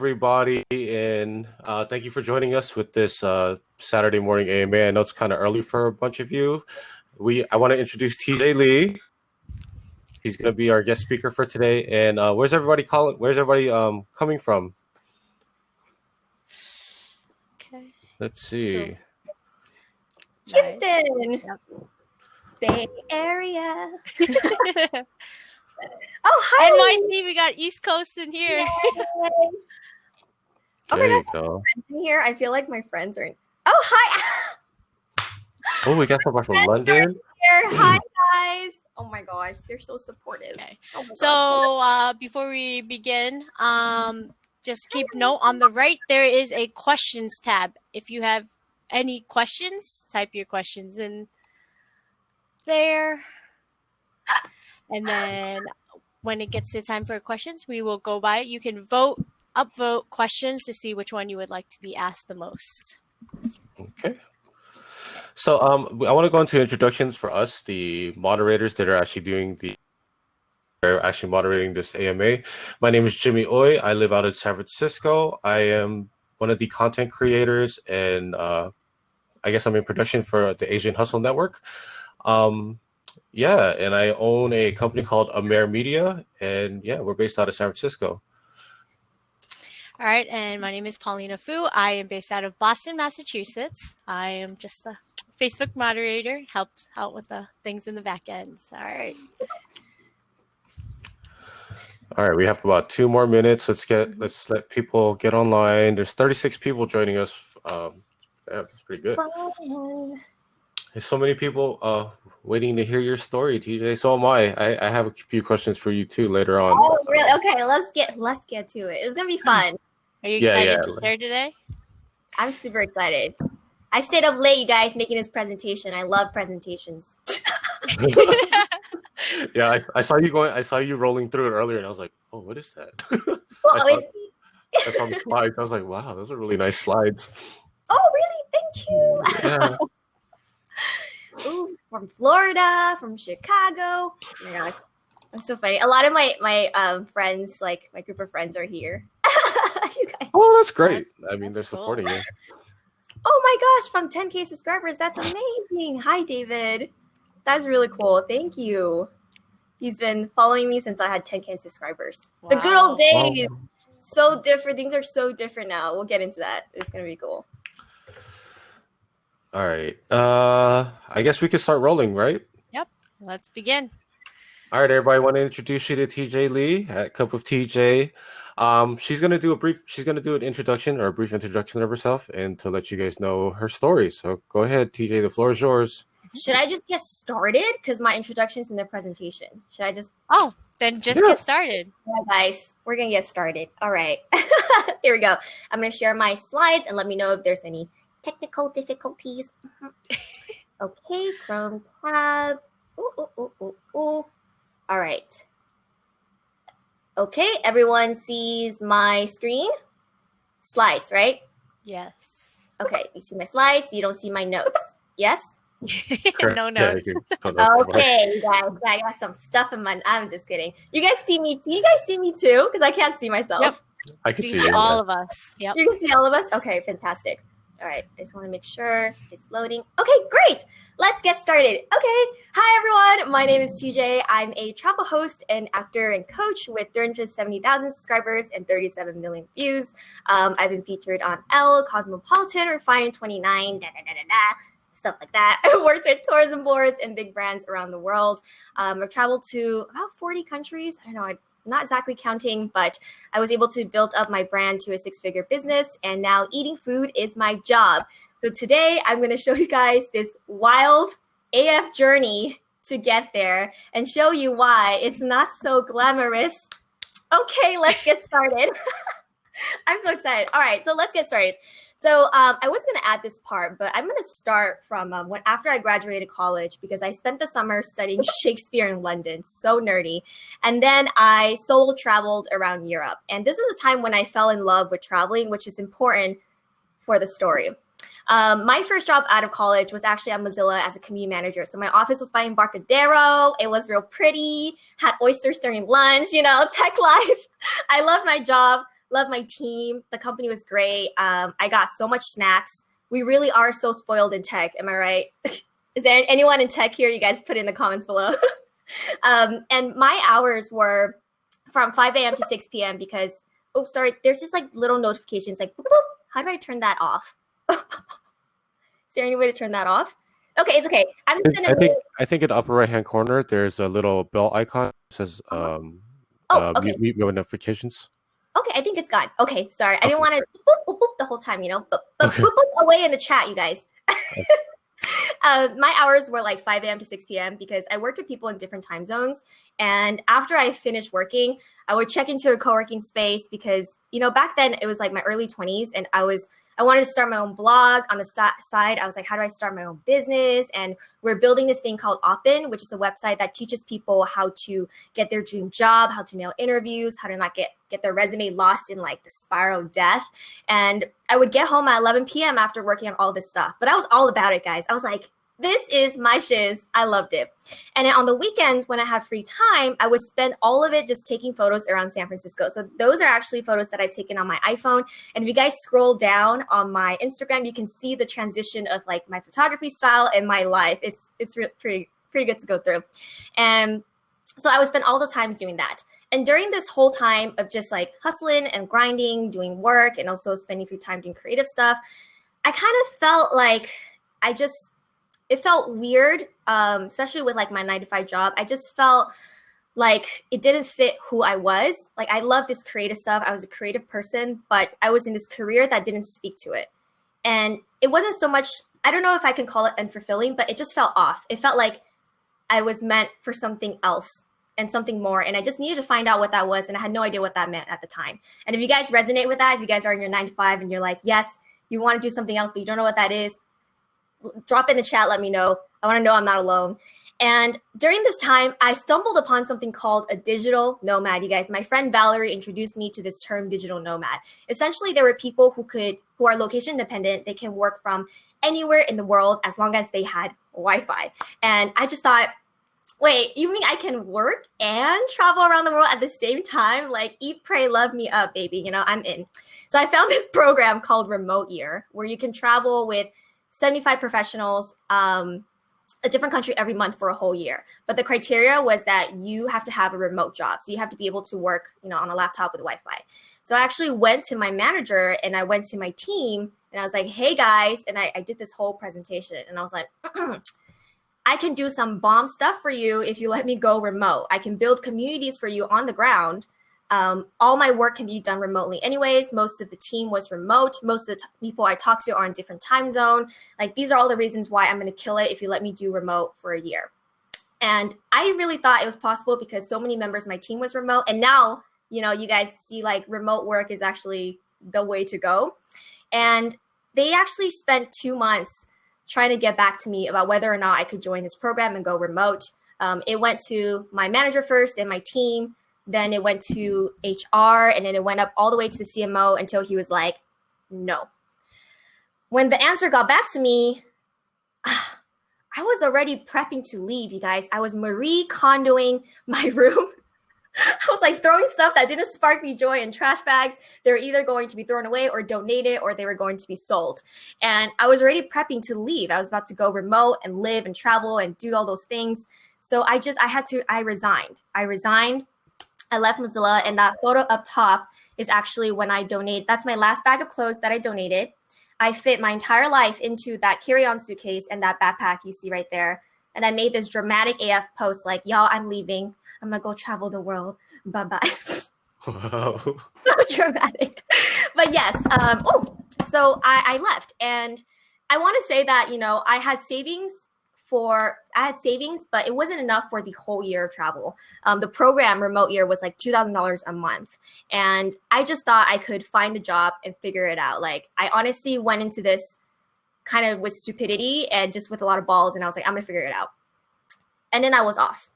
everybody, and thank you for joining us with this Saturday morning AMA. I know it's kind of early for a bunch of you. I want to introduce TJ Lee. He's going to be our guest speaker for today. And where's everybody coming from? Okay. Let's see. Houston, yep. Bay Area. Oh, hi. NYC, we got East Coast in here. Oh my God, friends in here. I feel like my friends are in. Oh, hi. Oh, we got somebody from London. Hi, guys. Oh my gosh, they're so supportive. Okay. Oh so before we begin, just keep note on the right, there is a questions tab. If you have any questions, type your questions in there. And then when it gets to time for questions, we will go by it. You can upvote questions to see which one you would like to be asked the most. Okay. So I want to go into introductions for us, the moderators that are actually moderating this AMA. My name is Jimmy Oy. I live out in San Francisco. I am one of the content creators, and I guess I'm in production for the Asian Hustle Network. Yeah, and I own a company called Amer Media, and yeah, we're based out of San Francisco. All right, and my name is Paulina Fu. I am based out of Boston, Massachusetts. I am just a Facebook moderator, helps out with the things in the back ends. All right. All right, we have about 2 more minutes. Let's let people get online. There's 36 people joining us. Yeah, that's pretty good. There's so many people waiting to hear your story, TJ. So am I. I have a few questions for you too later on. Oh, really? Okay, let's get to it. It's gonna be fun. Are you excited to share today? I'm super excited. I stayed up late, you guys, making this presentation. I love presentations. Yeah, I saw you rolling through it earlier, and I was like, oh, what is that? Well, I saw the slides. I was like, wow, those are really nice slides. Oh, really? Thank you. Yeah. Ooh, from Florida, from Chicago. Oh my gosh, I'm so funny. A lot of my friends, like my group of friends, are here. You guys. Oh, that's great. They're supporting you. Oh my gosh, from 10K subscribers. That's amazing. Hi, David. That's really cool. Thank you. He's been following me since I had 10K subscribers. Wow. The good old days. Wow. So different. Things are so different now. We'll get into that. It's going to be cool. All right. I guess we could start rolling, right? Yep. Let's begin. All right, everybody. I want to introduce you to TJ Lee at Cup of TJ. She's gonna do an introduction or a brief introduction of herself and to let you guys know her story. So go ahead, TJ. The floor is yours. Should I just get started? Because my introduction's in the presentation. Should I just? Oh, then just get started. Yeah, guys, we're gonna get started. All right. Here we go. I'm gonna share my slides and let me know if there's any technical difficulties. Okay, Chrome tab. Ooh. All right. Okay, everyone sees my screen? Slides, right? Yes. Okay, you see my slides. You don't see my notes. Yes? No notes. Okay, you guys, I got some stuff in my. I'm just kidding. You guys see me? Do you guys see me too? Because I can't see myself. Yep. I can see all of us. Yep. You can see all of us? Okay, fantastic. All right, I just want to make sure it's loading. Okay, great. Let's get started. Okay, hi everyone. My name is TJ. I'm a travel host and actor and coach with 370,000 subscribers and 37 million views. I've been featured on Elle, Cosmopolitan, Refined 29, stuff like that. I worked with tourism boards and big brands around the world. I've traveled to about 40 countries. I don't know, I'm not exactly counting, but I was able to build up my brand to a 6-figure business, and now eating food is my job. So today I'm going to show you guys this wild AF journey to get there and show you why it's not so glamorous. Okay, let's get started. I'm so excited. All right, so let's get started. So I was going to add this part, but I'm going to start from after I graduated college, because I spent the summer studying Shakespeare in London, so nerdy. And then I solo traveled around Europe. And this is a time when I fell in love with traveling, which is important for the story. My first job out of college was actually at Mozilla as a community manager. So my office was by Embarcadero. It was real pretty, had oysters during lunch, tech life. I loved my job. Love my team. The company was great. I got so much snacks. We really are so spoiled in tech. Am I right? Is there anyone in tech here? You guys put in the comments below. And my hours were from 5 a.m. to 6 p.m. because, oh, sorry, there's just like little notifications like, boop, boop. How do I turn that off? Is there any way to turn that off? Okay, it's okay. I think in the upper right-hand corner, there's a little bell icon that says okay. mute notifications. Okay, I think it's gone. Okay, sorry. I didn't want to boop, boop, boop the whole time, but Okay. boop, boop away in the chat, you guys. My hours were like 5 a.m. to 6 p.m. because I worked with people in different time zones. And after I finished working, I would check into a co-working space because, back then it was like my early 20s and I wanted to start my own blog on the side. I was like, how do I start my own business? And we're building this thing called Open, which is a website that teaches people how to get their dream job, how to nail interviews, how to not get their resume lost in like the spiral of death. And I would get home at 11 p.m. after working on all this stuff. But I was all about it, guys. I was like, this is my shiz. I loved it. And then on the weekends when I had free time, I would spend all of it just taking photos around San Francisco. So those are actually photos that I've taken on my iPhone. And if you guys scroll down on my Instagram, you can see the transition of like my photography style and my life. It's pretty good to go through. And so I would spend all the times doing that. And during this whole time of just like hustling and grinding, doing work, and also spending free time doing creative stuff, I kind of felt like it felt weird, especially with like my 9-to-5 job. I just felt like it didn't fit who I was. Like I love this creative stuff. I was a creative person, but I was in this career that didn't speak to it. And it wasn't so much, I don't know if I can call it unfulfilling, but it just felt off. It felt like I was meant for something else and something more. And I just needed to find out what that was. And I had no idea what that meant at the time. And if you guys resonate with that, if you guys are in your 9-to-5 and you're like, yes, you want to do something else, but you don't know what that is, drop in the chat, let me know. I want to know I'm not alone. And during this time, I stumbled upon something called a digital nomad. You guys, my friend Valerie introduced me to this term digital nomad. Essentially, there were people who are location independent. They can work from anywhere in the world as long as they had Wi-Fi. And I just thought, wait, you mean I can work and travel around the world at the same time? Like eat, pray, love me up, baby. I'm in. So I found this program called Remote Year where you can travel with 75 professionals, a different country every month for a whole year. But the criteria was that you have to have a remote job. So you have to be able to work, on a laptop with Wi-Fi. So I actually went to my manager and I went to my team and I was like, hey guys, and I did this whole presentation and I was like, I can do some bomb stuff for you if you let me go remote. I can build communities for you on the ground. All my work can be done remotely anyways. Most of the team was remote. Most of the people I talk to are in different time zone. Like these are all the reasons why I'm going to kill it if you let me do remote for a year. And I really thought it was possible because so many members of my team was remote. And now, you guys see like remote work is actually the way to go. And they actually spent 2 months trying to get back to me about whether or not I could join this program and go remote. It went to my manager first, then my team. Then it went to HR, and then it went up all the way to the CMO until he was like, no. When the answer got back to me, I was already prepping to leave, you guys. I was Marie Kondoing my room. I was like throwing stuff that didn't spark me joy in trash bags. They were either going to be thrown away or donated, or they were going to be sold. And I was already prepping to leave. I was about to go remote and live and travel and do all those things. So I resigned. I left Mozilla, and that photo up top is actually when I donate. That's my last bag of clothes that I donated. I fit my entire life into that carry-on suitcase and that backpack you see right there. And I made this dramatic AF post like, y'all, I'm leaving. I'm going to go travel the world. Bye-bye. Wow. So dramatic. But yes, so I left. And I want to say that, I had savings, but it wasn't enough for the whole year of travel. The program Remote Year was like $2,000 a month. And I just thought I could find a job and figure it out. Like I honestly went into this kind of with stupidity and just with a lot of balls. And I was like, I'm going to figure it out. And then I was off.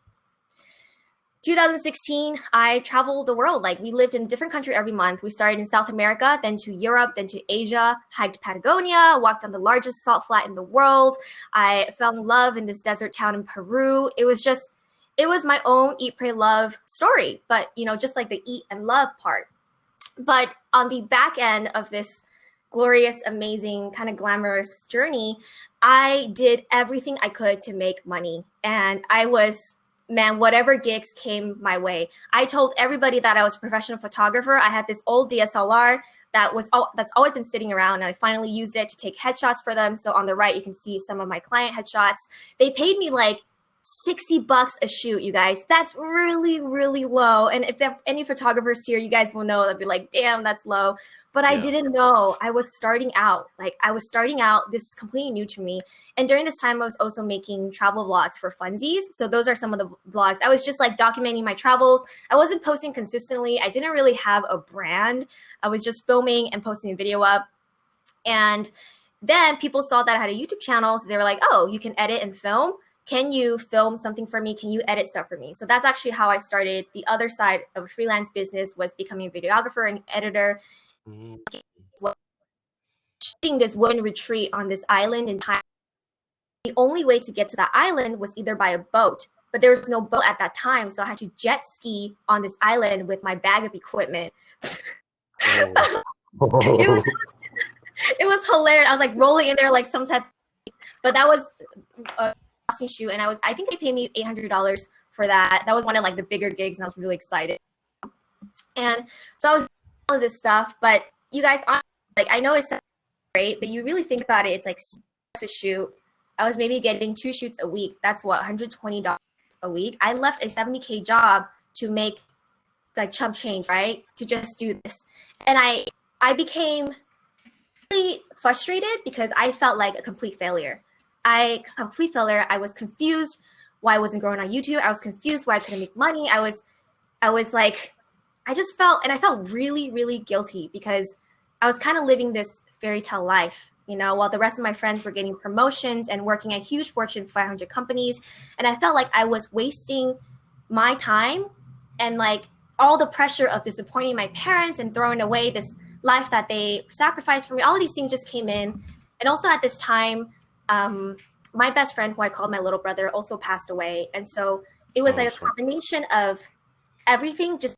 2016, I traveled the world. Like we lived in a different country every month. We started in South America, then to Europe, then to Asia, hiked Patagonia, walked on the largest salt flat in the world. I fell in love in this desert town in Peru. It was my own eat, pray, love story, but just like the eat and love part. But on the back end of this glorious, amazing, kind of glamorous journey, I did everything I could to make money. And I was, man, whatever gigs came my way. I told everybody that I was a professional photographer. I had this old DSLR that's always been sitting around, and I finally used it to take headshots for them. So on the right, you can see some of my client headshots. They paid me like $60 a shoot, you guys. That's really, really low. And if there are any photographers here, you guys will know, they'll be like, damn, that's low. But I didn't know. I was starting out. This was completely new to me. And during this time, I was also making travel vlogs for funsies. So those are some of the vlogs. I was just like documenting my travels. I wasn't posting consistently. I didn't really have a brand. I was just filming and posting a video up. And then people saw that I had a YouTube channel. So they were like, oh, you can edit and film. Can you film something for me? Can you edit stuff for me? So that's actually how I started. The other side of a freelance business was becoming a videographer and editor. This women retreat on this island in Thailand. The only way to get to that island was either by a boat, but there was no boat at that time. So I had to jet ski on this island with my bag of equipment. It was hilarious. I was like rolling in there like some type, but that was a shoot, and I think they paid me $800 for that. That was one of like the bigger gigs, and I was really excited. And so I was doing all of this stuff, but you guys, like, I know it's great, but you really think about it, it's like a shoot. I was maybe getting 2 shoots a week. That's what, $120 a week. I left a $70K job to make like chump change, right? To just do this. And I became really frustrated because I felt like a complete failure. I was confused why I wasn't growing on YouTube. I was confused why I couldn't make money. I was like, I felt really, really guilty because I was kind of living this fairy tale life, you know, while the rest of my friends were getting promotions and working at huge Fortune 500 companies. And I felt like I was wasting my time and like all the pressure of disappointing my parents and throwing away this life that they sacrificed for me. All of these things just came in. And also at this time, my best friend, who I called my little brother, also passed away. And so it was like a combination of everything just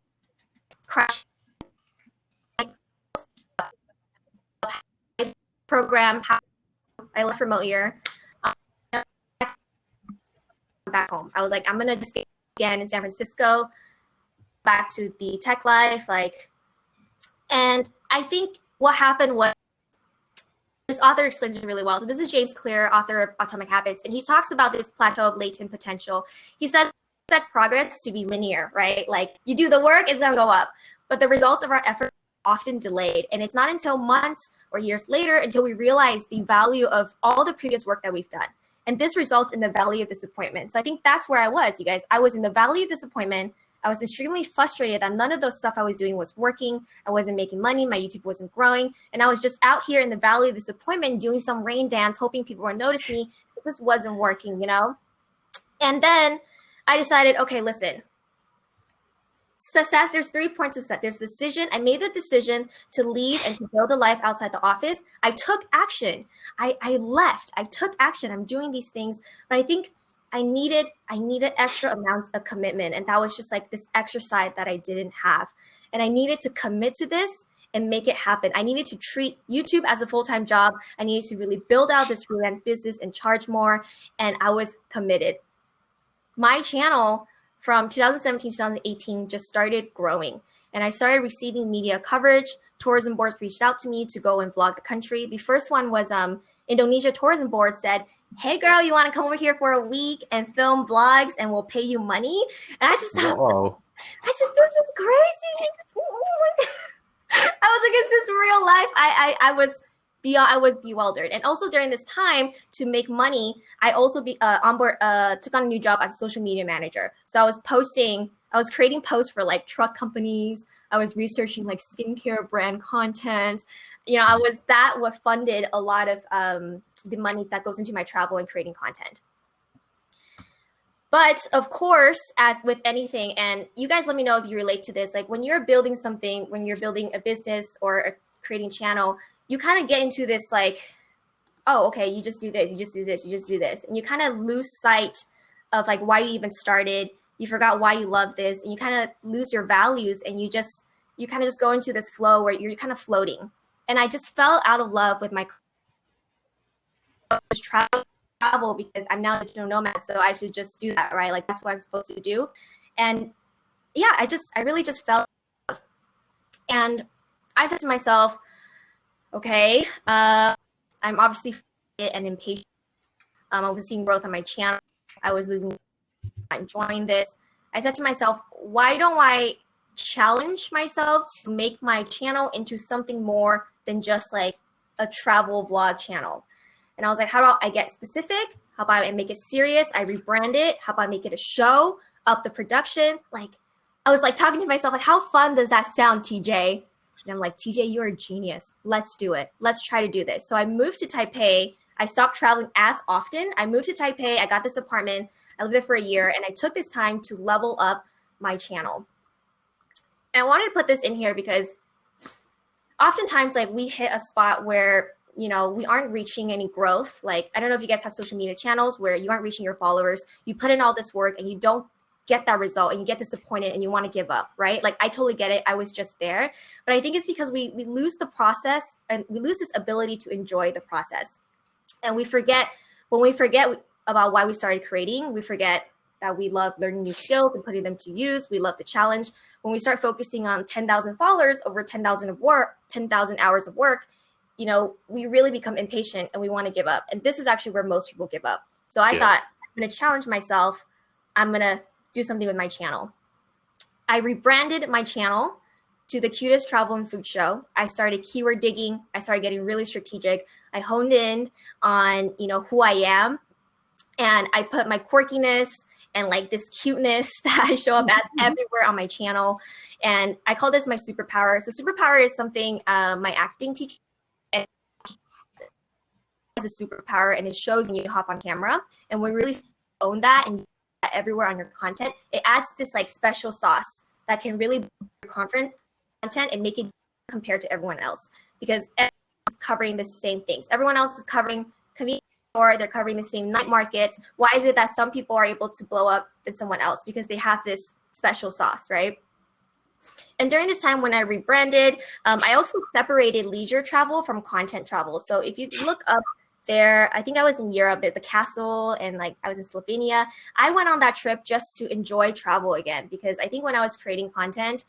crashed. Program, I left remote year. Back home. I was like, I'm going to just get again in San Francisco, back to the tech life. And I think what happened was, this author explains it really well. So this is James Clear, author of Atomic Habits, and he talks about this plateau of latent potential. He says that progress to be linear, right? Like you do the work, it's gonna go up, but the results of our effort are often delayed. And it's not until months or years later until we realize the value of all the previous work that we've done. And this results in the valley of disappointment. So I think that's where I was, you guys. I was in the valley of disappointment. I was extremely frustrated that none of the stuff I was doing was working. I wasn't making money. My YouTube wasn't growing. And I was just out here in the valley of disappointment doing some rain dance, hoping people would notice me. It just wasn't working, you know? And then I decided, okay, listen. Success, there's 3 points of success. There's decision. I made the decision to leave and to build a life outside the office. I took action. I left. I took action. I'm doing these things. But I think I needed extra amounts of commitment. And that was just like this exercise that I didn't have. And I needed to commit to this and make it happen. I needed to treat YouTube as a full-time job. I needed to really build out this freelance business and charge more. And I was committed. My channel from 2017 to 2018 just started growing. And I started receiving media coverage. Tourism boards reached out to me to go and vlog the country. The first one was Indonesia Tourism Board said, hey girl, you want to come over here for a week and film vlogs and we'll pay you money? And I just thought, I said, this is crazy. I was like, is this real life? I was bewildered. And also during this time to make money, I also took on a new job as a social media manager. So I was creating posts for like truck companies. I was researching like skincare brand content. You know, what funded a lot of the money that goes into my travel and creating content. But of course, as with anything, and you guys let me know if you relate to this, like when you're building something, when you're building a business or creating channel, you kind of get into this like, oh, okay, you just do this, you just do this, you just do this. And you kind of lose sight of like why you even started. You forgot why you love this, and you kind of lose your values, and you just you kind of just go into this flow where you're kind of floating. And I just fell out of love with my travel because I'm now a digital nomad, so I should just do that, right? Like that's what I'm supposed to do. And yeah, I really just fell. And I said to myself, okay, I'm obviously and impatient. I was seeing growth on my channel. I was enjoying this. I said to myself, why don't I challenge myself to make my channel into something more than just like a travel vlog channel? And I was like, how about I get specific? How about I make it serious? I rebrand it. How about I make it a show, up the production? Like, I was like talking to myself, like, how fun does that sound, TJ? And I'm like, TJ, you're a genius. Let's do it. Let's try to do this. So I moved to Taipei. I stopped traveling as often. I moved to Taipei. I got this apartment. I lived there for a year. And I took this time to level up my channel. And I wanted to put this in here because oftentimes, like, we hit a spot where, you know, we aren't reaching any growth. Like, I don't know if you guys have social media channels where you aren't reaching your followers. You put in all this work and you don't get that result and you get disappointed and you want to give up, right? Like, I totally get it. I was just there. But I think it's because we lose the process and we lose this ability to enjoy the process. And we forget, when we forget about why we started creating, we forget that we love learning new skills and putting them to use. We love the challenge. When we start focusing on 10,000 followers over 10,000 hours of work, you know, we really become impatient and we want to give up. And this is actually where most people give up. So I thought, I'm going to challenge myself. I'm going to do something with my channel. I rebranded my channel to the Cutest Travel and Food Show. I started keyword digging. I started getting really strategic. I honed in on, you know, who I am. And I put my quirkiness and like this cuteness that I show up as everywhere on my channel. And I call this my superpower. So superpower is something my acting teacher has a superpower, and it shows when you hop on camera. And when we really own that and everywhere on your content, it adds this like special sauce that can really boost your content and make it compared to everyone else, because everyone's covering the same things. Everyone else is covering convenience store, they're covering the same night markets. Why is it that some people are able to blow up than someone else? Because they have this special sauce, right? And during this time when I rebranded, I also separated leisure travel from content travel. So if you look up there, I think I was in Europe, the castle, and like I was in Slovenia. I went on that trip just to enjoy travel again, because I think when I was creating content,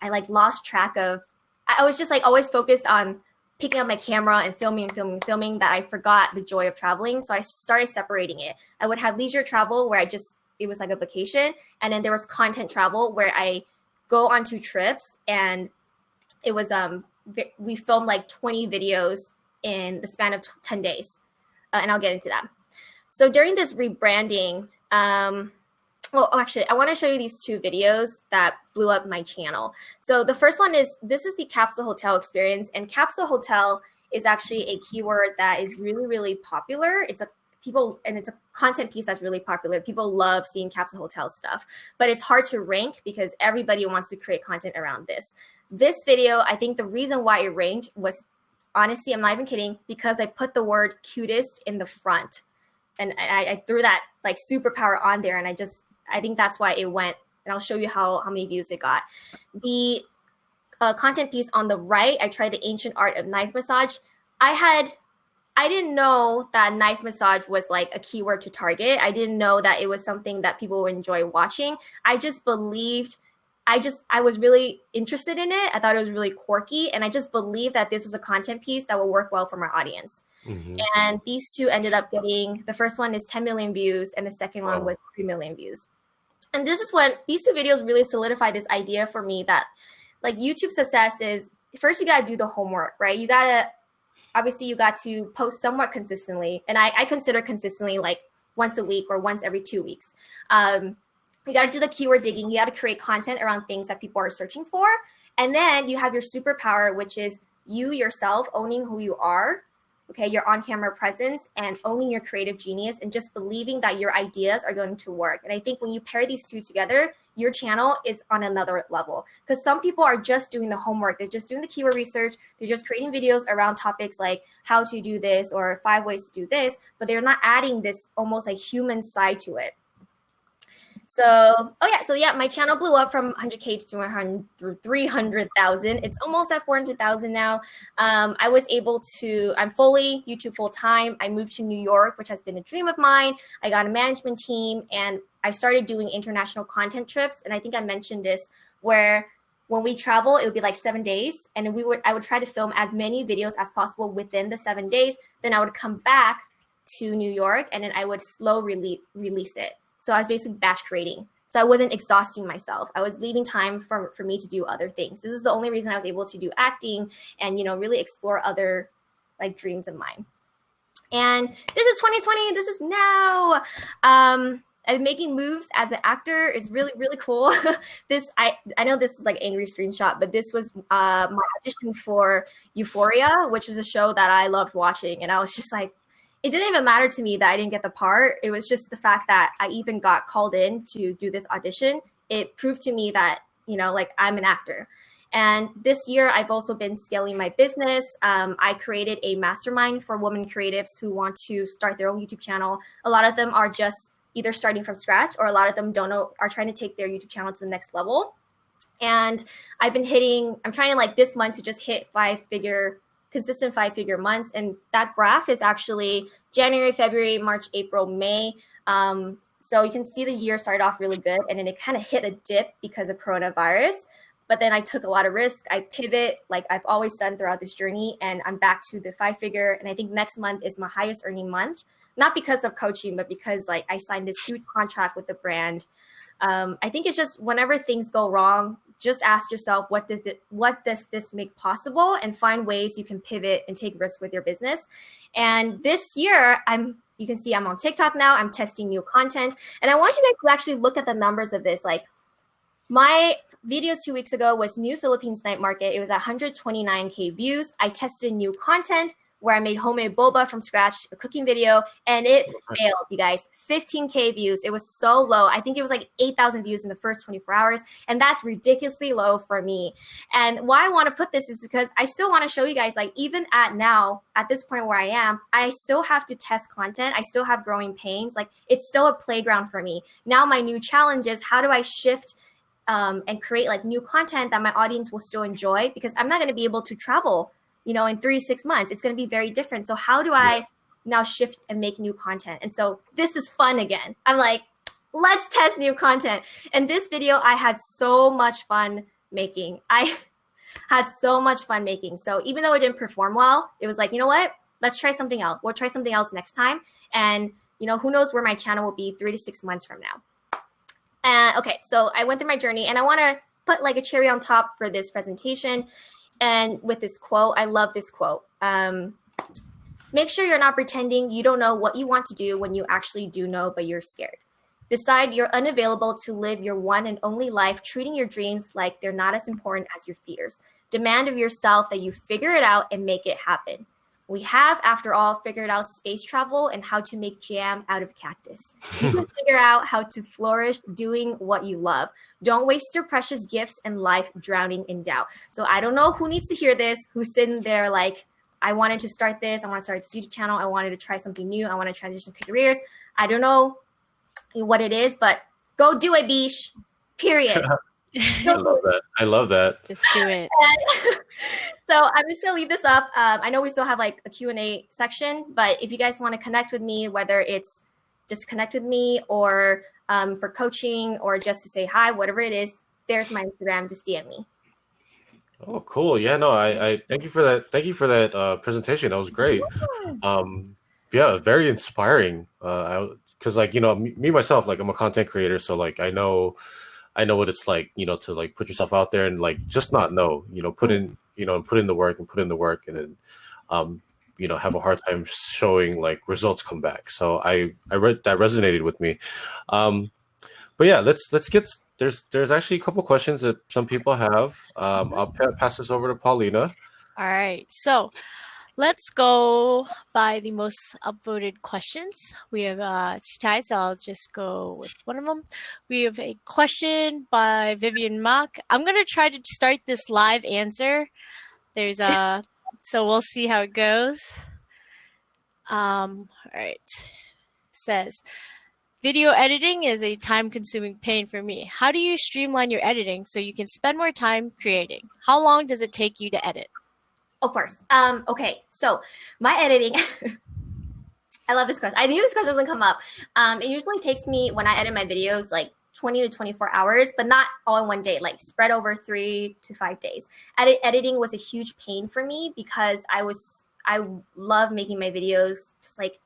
I like lost track of, I was just like always focused on picking up my camera and filming that I forgot the joy of traveling. So I started separating it. I would have leisure travel where it was like a vacation. And then there was content travel where I go on 2 trips, and it was, we filmed like 20 videos in the span of 10 days. And I'll get into that. So during this rebranding, actually, I want to show you these 2 videos that blew up my channel. So the first one is, this is the capsule hotel experience. And capsule hotel is actually a keyword that is really, really popular. It's a content piece that's really popular. People love seeing capsule hotel stuff, but it's hard to rank because everybody wants to create content around this. This video, I think the reason why it ranked was, honestly, I'm not even kidding, because I put the word cutest in the front, and I threw that like superpower on there, and I think that's why it went. And I'll show you how many views it got. The content piece on the right, I tried the ancient art of knife massage. I didn't know that knife massage was like a keyword to target. I didn't know that it was something that people would enjoy watching. I just believed, I was really interested in it. I thought it was really quirky. And I just believed that this was a content piece that would work well for my audience. Mm-hmm. And these 2 ended up getting, the first one is 10 million views and the second one was 3 million views. And this is when these 2 videos really solidified this idea for me that like YouTube success is, first you got to do the homework, right? You got to post somewhat consistently. And I consider consistently like once a week or once every 2 weeks. You got to do the keyword digging. You got to create content around things that people are searching for. And then you have your superpower, which is you yourself owning who you are, okay, your on-camera presence, and owning your creative genius, and just believing that your ideas are going to work. And I think when you pair these 2 together, your channel is on another level, because some people are just doing the homework. They're just doing the keyword research. They're just creating videos around topics like how to do this or 5 ways to do this, but they're not adding this almost like human side to it. So my channel blew up from 100K to 300,000. It's almost at 400,000 now. I'm fully YouTube full time. I moved to New York, which has been a dream of mine. I got a management team and I started doing international content trips. And I think I mentioned this, where when we travel, it would be like 7 days. And I would try to film as many videos as possible within the 7 days. Then I would come back to New York and then I would slow release it. So I was basically batch creating. So I wasn't exhausting myself. I was leaving time for me to do other things. This is the only reason I was able to do acting and, really explore other like dreams of mine. And this is 2020. This is now. I'm making moves as an actor. It's really, really cool. I know this is like angry screenshot, but this was my audition for Euphoria, which was a show that I loved watching. And I was just like, it didn't even matter to me that I didn't get the part. It was just the fact that I even got called in to do this audition. It proved to me that, like I'm an actor. And this year, I've also been scaling my business. I created a mastermind for women creatives who want to start their own YouTube channel. A lot of them are just either starting from scratch, or a lot of them are trying to take their YouTube channel to the next level. And I'm trying to like this month to just hit consistent 5-figure months. And that graph is actually January, February, March, April, May. So you can see the year started off really good, and then it kind of hit a dip because of coronavirus. But then I took a lot of risk. I pivot like I've always done throughout this journey, and I'm back to the 5-figure. And I think next month is my highest earning month, not because of coaching, but because like I signed this huge contract with the brand. I think it's just whenever things go wrong, just ask yourself, what does this make possible, and find ways you can pivot and take risks with your business. And this year, you can see I'm on TikTok now. I'm testing new content, and I want you guys to actually look at the numbers of this. Like my videos 2 weeks ago was New Philippines Night Market. It was at 129K views. I tested new content where I made homemade boba from scratch, a cooking video, and it failed, you guys. 15K views. It was so low. I think it was like 8,000 views in the first 24 hours, and that's ridiculously low for me. And why I want to put this is because I still want to show you guys, like even at this point where I am, I still have to test content. I still have growing pains. Like it's still a playground for me. Now my new challenge is, how do I shift and create like new content that my audience will still enjoy, because I'm not going to be able to travel, in 3 to 6 months. It's going to be very different. So how do I now shift and make new content? And so this is fun again. I'm like, let's test new content. And this video, I had so much fun making. So even though it didn't perform well, it was like, you know what? Let's try something else. We'll try something else next time. And, who knows where my channel will be 3 to 6 months from now. Okay, so I went through my journey, and I want to put like a cherry on top for this presentation. And with this quote, I love this quote. Make sure you're not pretending you don't know what you want to do when you actually do know, but you're scared. Decide you're unavailable to live your one and only life, treating your dreams like they're not as important as your fears. Demand of yourself that you figure it out and make it happen. We have, after all, figured out space travel and how to make jam out of cactus. You can figure out how to flourish doing what you love. Don't waste your precious gifts and life drowning in doubt. So I don't know who needs to hear this, who's sitting there like, I wanted to start this. I want to start this YouTube channel. I wanted to try something new. I want to transition careers. I don't know what it is, but go do it, Bish. Period. I love that. Just do it. So I'm just going to leave this up. I know we still have like a Q&A section, but if you guys want to connect with me, whether it's just connect with me or for coaching or just to say hi, whatever it is, there's my Instagram. Just DM me. Oh, cool. Yeah, no, I thank you for that. Thank you for that presentation. That was great. Yeah, very inspiring. Because like, me myself, like I'm a content creator. So like, I know what it's like, to like put yourself out there and like just not know, put in the work and then, have a hard time showing like results come back. So I read that resonated with me. But yeah, let's get, there's actually a couple questions that some people have. I'll pass this over to Paulina. All right. So let's go by the most upvoted questions. We have 2 ties, so I'll just go with one of them. We have a question by Vivian Mock. I'm going to try to start this live answer. There's so we'll see how it goes. All right. Says, video editing is a time-consuming pain for me. How do you streamline your editing so you can spend more time creating? How long does it take you to edit? Of course. Okay, so my editing, I love this question. I knew this question was gonna come up. It usually takes me, when I edit my videos, like 20 to 24 hours, but not all in one day, like spread over 3 to 5 days. Editing was a huge pain for me because I love making my videos just like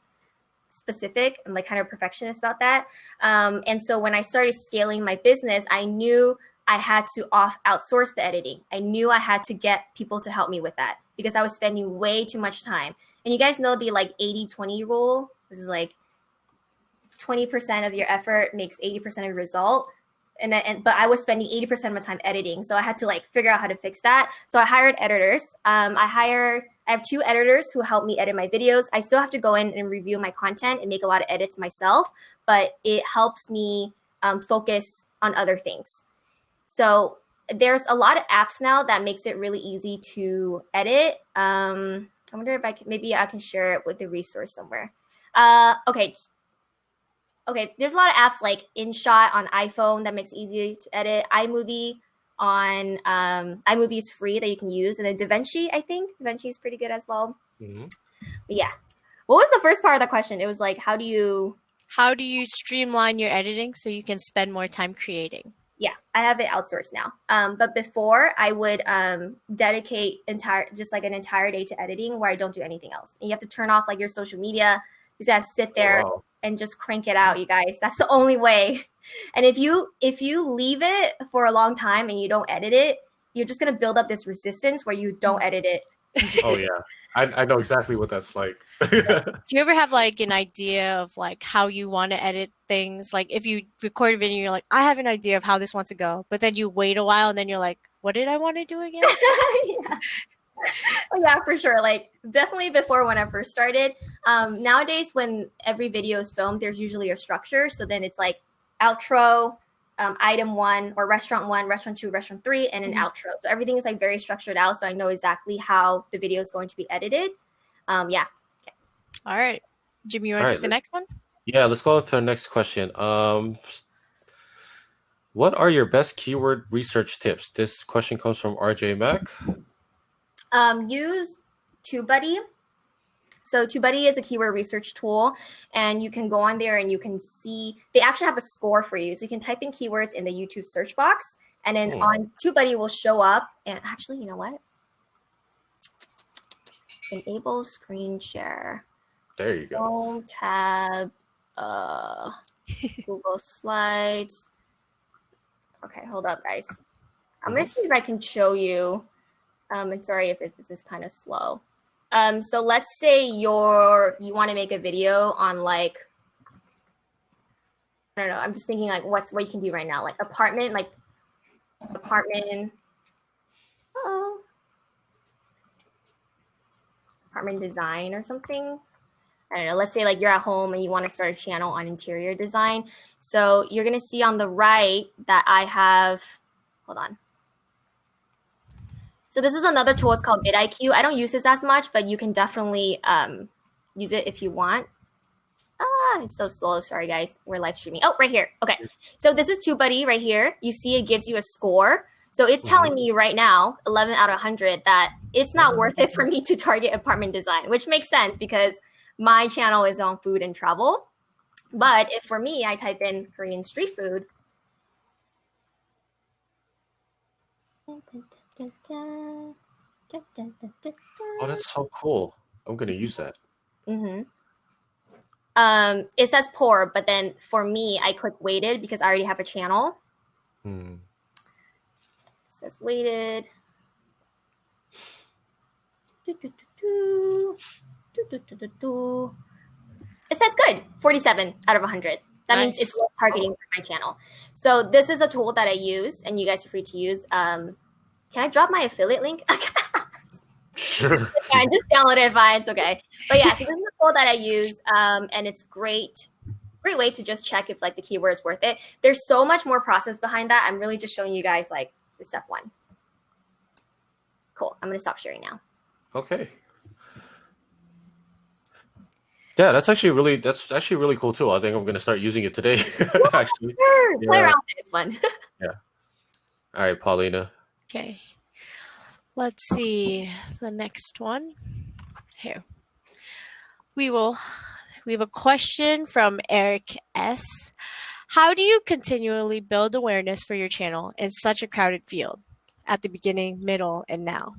specific. I'm like kind of perfectionist about that. And so when I started scaling my business, I knew I had to outsource the editing. I knew I had to get people to help me with that because I was spending way too much time. And you guys know the like 80-20 rule. This is like 20% of your effort makes 80% of your result. But I was spending 80% of my time editing. So I had to like figure out how to fix that. So I hired editors. I have 2 editors who help me edit my videos. I still have to go in and review my content and make a lot of edits myself, but it helps me focus on other things. So there's a lot of apps now that makes it really easy to edit. I wonder if maybe I can share it with the resource somewhere. Okay, there's a lot of apps like InShot on iPhone that makes it easy to edit. iMovie on iMovie is free that you can use. And then DaVinci, I think. DaVinci is pretty good as well. Mm-hmm. But yeah. What was the first part of that question? It was like, how do you streamline your editing so you can spend more time creating? Yeah, I have it outsourced now. But before I would dedicate an entire day to editing where I don't do anything else. And you have to turn off like your social media. You just have to sit there and just crank it out, you guys. That's the only way. And if you leave it for a long time and you don't edit it, you're just gonna build up this resistance where you don't edit it. Oh yeah, I know exactly what that's like. Do you ever have like an idea of like how you want to edit things? Like if you record a video, you're like, I have an idea of how this wants to go, but then you wait a while and then you're like, what did I want to do again? Yeah. Oh, yeah, for sure. Like definitely before when I first started. Nowadays, when every video is filmed, there's usually a structure. So then it's like outro, item 1 or restaurant 1, restaurant 2, restaurant 3, and an outro. So everything is like very structured out. So I know exactly how the video is going to be edited. Yeah. Okay. All right. Jimmy, you want to take the next one? Yeah, let's go on to the next question. What are your best keyword research tips? This question comes from RJ Mack. Use TubeBuddy. So TubeBuddy is a keyword research tool, and you can go on there and you can see they actually have a score for you. So you can type in keywords in the YouTube search box, and then on TubeBuddy will show up. And actually, you know what? Enable screen share. There you go. Home tab, Google Slides. Okay, hold up, guys. I'm gonna see if I can show you. And sorry if this is kind of slow. So let's say you want to make a video on like, I don't know. I'm just thinking like what you can do right now, like apartment design or something. I don't know. Let's say like you're at home and you want to start a channel on interior design. So you're gonna see on the right that I have. Hold on. So this is another tool. It's called vidIQ. I don't use this as much, but you can definitely use it if you want. It's so slow. Sorry, guys. We're live streaming. Oh, right here. Okay. So this is TubeBuddy right here. You see it gives you a score. So it's telling me right now, 11 out of 100, that it's not worth it for me to target apartment design, which makes sense because my channel is on food and travel. But if for me, I type in Korean street food. Oh, that's so cool. I'm going to use that. It says poor, but then for me, I click weighted because I already have a channel. It says weighted. It says good, 47 out of 100. That means it's worth targeting for my channel. So this is a tool that I use, and you guys are free to use. Can I drop my affiliate link? Sure. Yeah, just download it, fine. It's okay. But yeah, so this is a tool that I use, and it's great way to just check if like the keyword is worth it. There's so much more process behind that. I'm really just showing you guys like the step 1. Cool. I'm gonna stop sharing now. Okay. Yeah, that's actually really cool too. I think I'm gonna start using it today. Actually, Sure. Play yeah, around with it. It's fun. yeah. All right, Paulina. Okay. Let's see the next one. Here. We have a question from Eric S. How do you continually build awareness for your channel in such a crowded field at the beginning, middle, and now?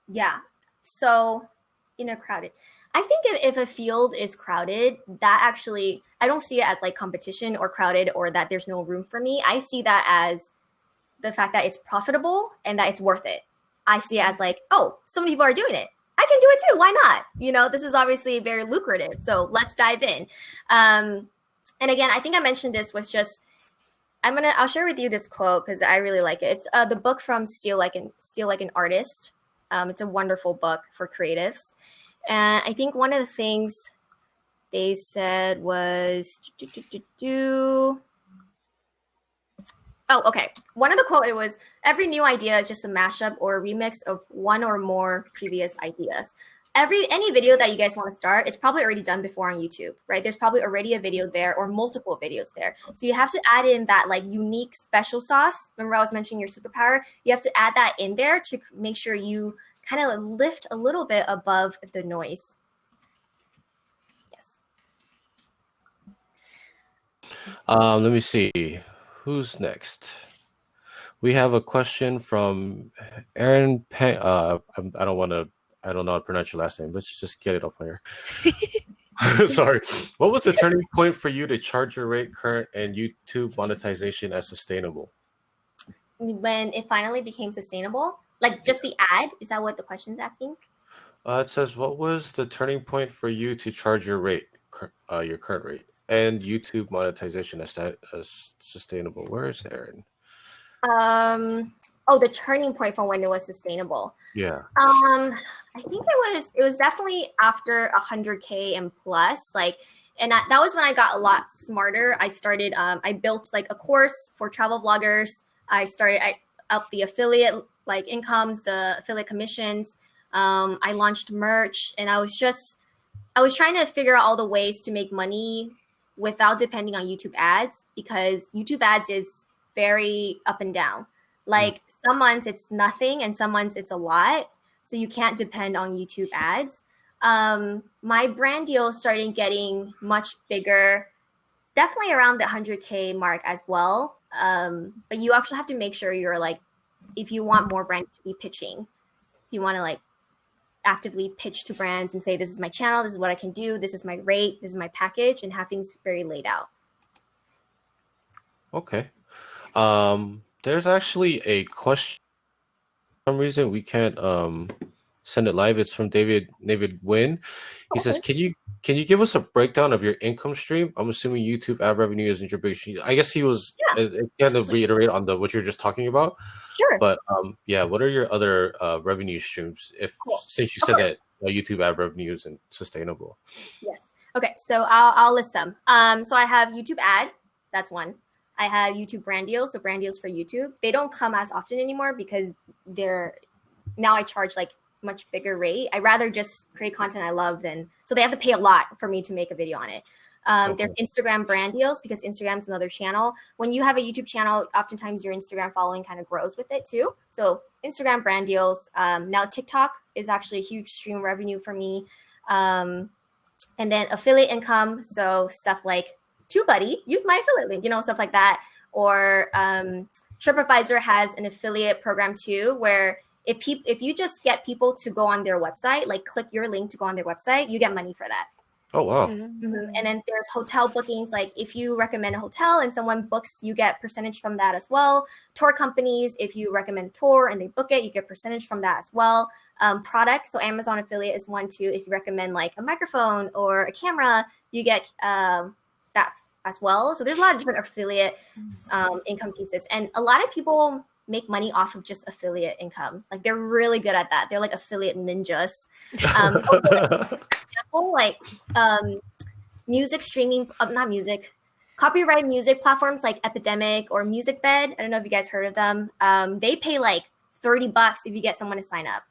Yeah. So in a crowded, I think if a field is crowded, that actually, I don't see it as like competition or crowded or that there's no room for me. I see that as the fact that it's profitable and that it's worth it. I see it as like, oh, so many people are doing it. I can do it too. Why not? You know, this is obviously very lucrative. So let's dive in. And again, I think I mentioned this was just, I'll share with you this quote because I really like it. It's the book from Steal Like an Artist. It's a wonderful book for creatives. And I think one of the things they said was, oh, okay. One of the quote, it was, every new idea is just a mashup or a remix of one or more previous ideas. Any video that you guys want to start, it's probably already done before on YouTube, right? There's probably already a video there or multiple videos there. So you have to add in that like unique special sauce. Remember I was mentioning your superpower? You have to add that in there to make sure you kind of lift a little bit above the noise. Yes. Let me see. Who's next? We have a question from Aaron. I don't know how to pronounce your last name. Let's just get it up here. Sorry. What was the turning point for you to charge your rate, current, and YouTube monetization as sustainable? When it finally became sustainable, like just the ad, is that what the question's asking? It says, what was the turning point for you to charge your rate, your current rate, and YouTube monetization as sustainable? Where is Aaron? Oh, the turning point for when it was sustainable. Yeah. I think it was definitely after 100K and plus, like, and that was when I got a lot smarter. I started, I built like a course for travel vloggers. I upped the affiliate like incomes, the affiliate commissions. I launched merch, and I was trying to figure out all the ways to make money without depending on YouTube ads, because YouTube ads is very up and down. Like some months it's nothing and some months it's a lot. So you can't depend on YouTube ads. My brand deal started getting much bigger, definitely around the 100K mark as well. But you actually have to make sure you're like, if you want more brands to be pitching, if you want to like actively pitch to brands and say, this is my channel, this is what I can do, this is my rate, this is my package, and have things very laid out. Okay. There's actually a question. For some reason we can't send it live. It's from David Wynn. He says, can you give us a breakdown of your income stream? I'm assuming YouTube ad revenue isn't your big stream. I guess he was kind of reiterate on what you're just talking about. Sure. But what are your other revenue streams? Since you said that YouTube ad revenue isn't sustainable. Yes. Okay. So I'll list them. So I have YouTube ad. That's one. I have YouTube brand deals. So brand deals for YouTube. They don't come as often anymore because now I charge like much bigger rate. I rather just create content I love so they have to pay a lot for me to make a video on it. There's Instagram brand deals because Instagram's another channel. When you have a YouTube channel, oftentimes your Instagram following kind of grows with it too. So Instagram brand deals. Now TikTok is actually a huge stream revenue for me. And then affiliate income. So stuff like TubeBuddy, use my affiliate link, stuff like that. Or TripAdvisor has an affiliate program too, where if you just get people to go on their website, like click your link to go on their website, you get money for that. Oh, wow. Mm-hmm. And then there's hotel bookings. Like if you recommend a hotel and someone books, you get percentage from that as well. Tour companies, if you recommend a tour and they book it, you get percentage from that as well. Products, so Amazon affiliate is one too. If you recommend like a microphone or a camera, you get that as well. So there's a lot of different affiliate income pieces. And a lot of people make money off of just affiliate income. Like they're really good at that. They're like affiliate ninjas. Like music streaming, copyright music platforms like Epidemic or MusicBed. I don't know if you guys heard of them. They pay like $30 if you get someone to sign up.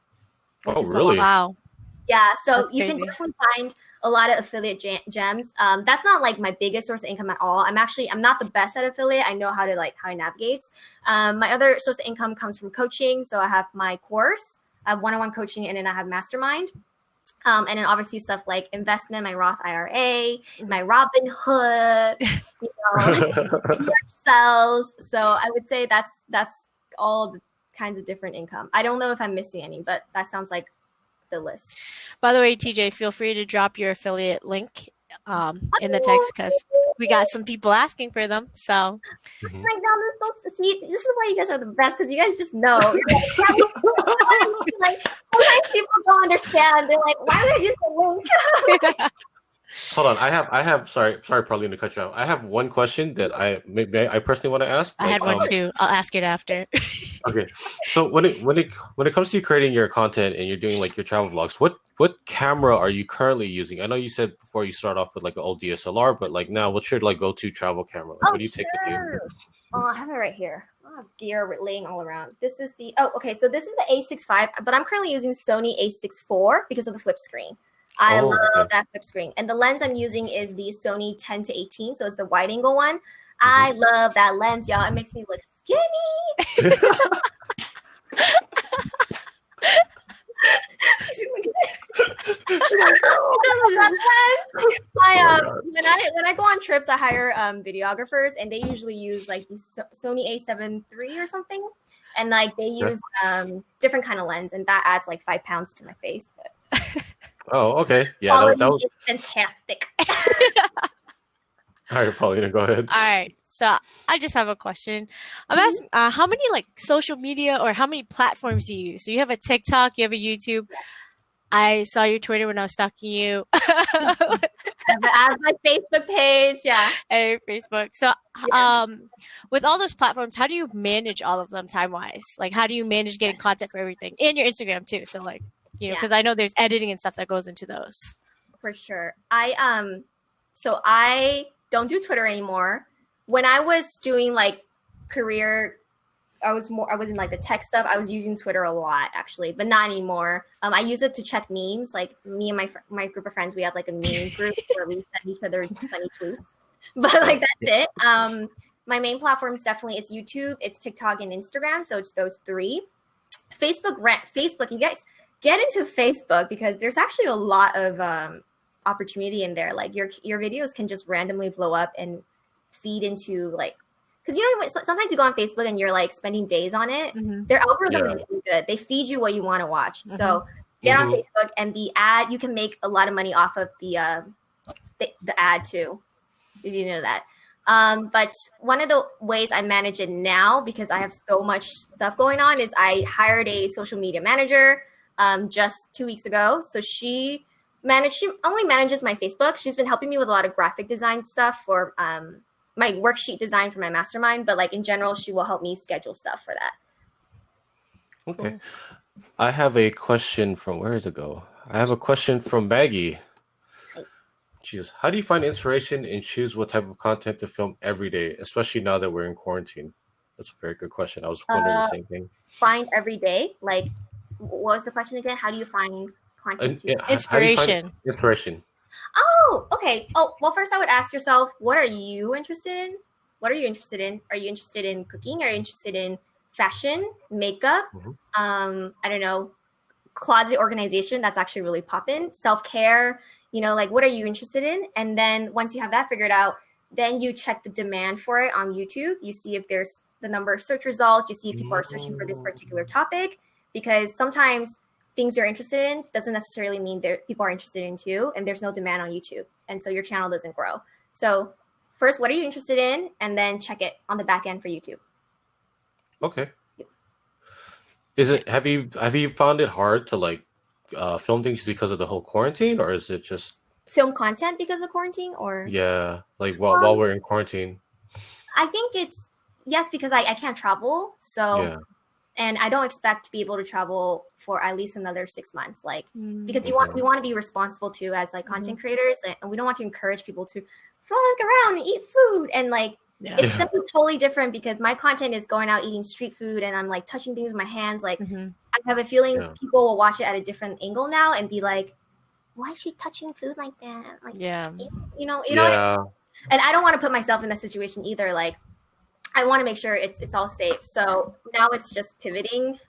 Oh, really? Wow. Yeah, so That's you can crazy. definitely find a lot of affiliate gems. That's not like my biggest source of income at all. I'm not the best at affiliate. I know how to navigate. My other source of income comes from coaching. So I have my course, I have one-on-one coaching, and then I have mastermind. And then obviously stuff like investment, my Roth IRA, my Robin Hood, merch sales. So I would say that's all the kinds of different income. I don't know if I'm missing any, but that sounds like the list. By the way, TJ, feel free to drop your affiliate link in the text because we got some people asking for them. So Right now, see, this is why you guys are the best, because you guys just know. Like, sometimes people don't understand. They're like, why would I use the link? Hold on, I have. Sorry, Paulina, to cut you off. I have one question that I personally want to ask. I had one too. I'll ask it after. Okay, so when it comes to creating your content and you're doing like your travel vlogs, what camera are you currently using? I know you said before you start off with like an old DSLR, but like now, what's your like go-to travel camera? Like, what do you take with you? Oh, I have it right here. I have gear laying all around. This is the so this is the A6 V, but I'm currently using Sony A6 IV because of the flip screen. I love that flip screen. And the lens I'm using is the Sony 10-18, so it's the wide angle one. I love that lens, y'all. It makes me look skinny. When I go on trips, I hire videographers, and they usually use like the Sony A7 III or something, and like they use different kind of lens, and that adds like 5 pounds to my face. But oh, okay, yeah, that was fantastic. All right, Paulina, go ahead. All right. So I just have a question. I'm asking, how many like social media or how many platforms do you use? So you have a TikTok, you have a YouTube. I saw your Twitter when I was stalking you. I have my Facebook page, yeah. And Facebook. So with all those platforms, how do you manage all of them time-wise? Like, how do you manage getting content for everything? And your Instagram too. So like, you know, because I know there's editing and stuff that goes into those. For sure. I don't do Twitter anymore. When I was doing like career, I was in like the tech stuff. I was using Twitter a lot actually, but not anymore. I use it to check memes. Like me and my group of friends, we have like a meme group where we send each other funny tweets. But like that's it. My main platform is definitely it's YouTube, it's TikTok, and Instagram. So it's those three. Facebook. You guys get into Facebook because there's actually a lot of opportunity in there. Like your videos can just randomly blow up and feed into like, because you know sometimes you go on Facebook and you're like spending days on it. Their algorithm is really good. They feed you what you want to watch. So get on Facebook, and the ad, you can make a lot of money off of the ad too, if you know that. But one of the ways I manage it now, because I have so much stuff going on, is I hired a social media manager just 2 weeks ago. So she only manages my Facebook. She's been helping me with a lot of graphic design stuff for my worksheet design for my mastermind. But like in general, she will help me schedule stuff for that. Okay. I have a question from, where does it go? I have a question from Maggie. She says, how do you find inspiration and choose what type of content to film every day, especially now that we're in quarantine? That's a very good question. I was wondering the same thing. Find every day? Like, what was the question again? How do you find content? Inspiration. Inspiration. Oh, okay. Oh, well, first I would ask yourself, what are you interested in? What are you interested in? Are you interested in cooking? Are you interested in fashion, makeup? I don't know, closet organization. That's actually really poppin'. Self-care, you know, like what are you interested in? And then once you have that figured out, then you check the demand for it on YouTube. You see if there's the number of search results. You see if people are searching for this particular topic, because sometimes things you're interested in doesn't necessarily mean that people are interested in too, and there's no demand on YouTube. And so your channel doesn't grow. So first, what are you interested in? And then check it on the back end for YouTube. Okay. Have you found it hard to like film things because of the whole quarantine, or is it just film content because of quarantine? Or like while we're in quarantine? I think it's yes, because I can't travel, so and I don't expect to be able to travel for at least another 6 months, like because we want to be responsible too as like content creators, and we don't want to encourage people to frolic around and eat food, and like it's gonna be totally different because my content is going out eating street food and I'm like touching things with my hands. Like I have a feeling Yeah. people will watch it at a different angle now and be like, why is she touching food like that? Like, Yeah. you know, Yeah. and I don't want to put myself in that situation either. Like, I want to make sure it's all safe. So now it's just pivoting.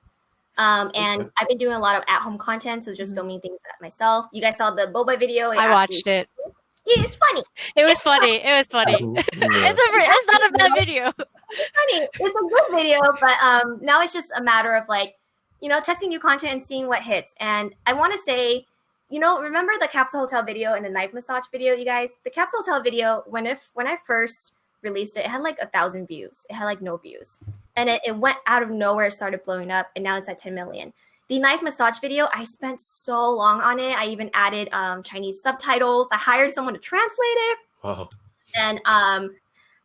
And I've been doing a lot of at-home content, so just filming things myself. You guys saw the boba video. I watched it. Yeah, it's funny. It was funny. It was funny. Mhm. Yeah. It's not a bad video. It's funny. It's a good video, but now it's just a matter of like, you know, testing new content and seeing what hits. And I want to say, you know, remember the capsule hotel video and the knife massage video, you guys? The capsule hotel video, when I first released it, it had like 1,000 views. It had like no views, and it went out of nowhere, started blowing up, and now it's at 10 million. The knife massage video, I spent so long on it. I even added Chinese subtitles. I hired someone to translate it. Wow. And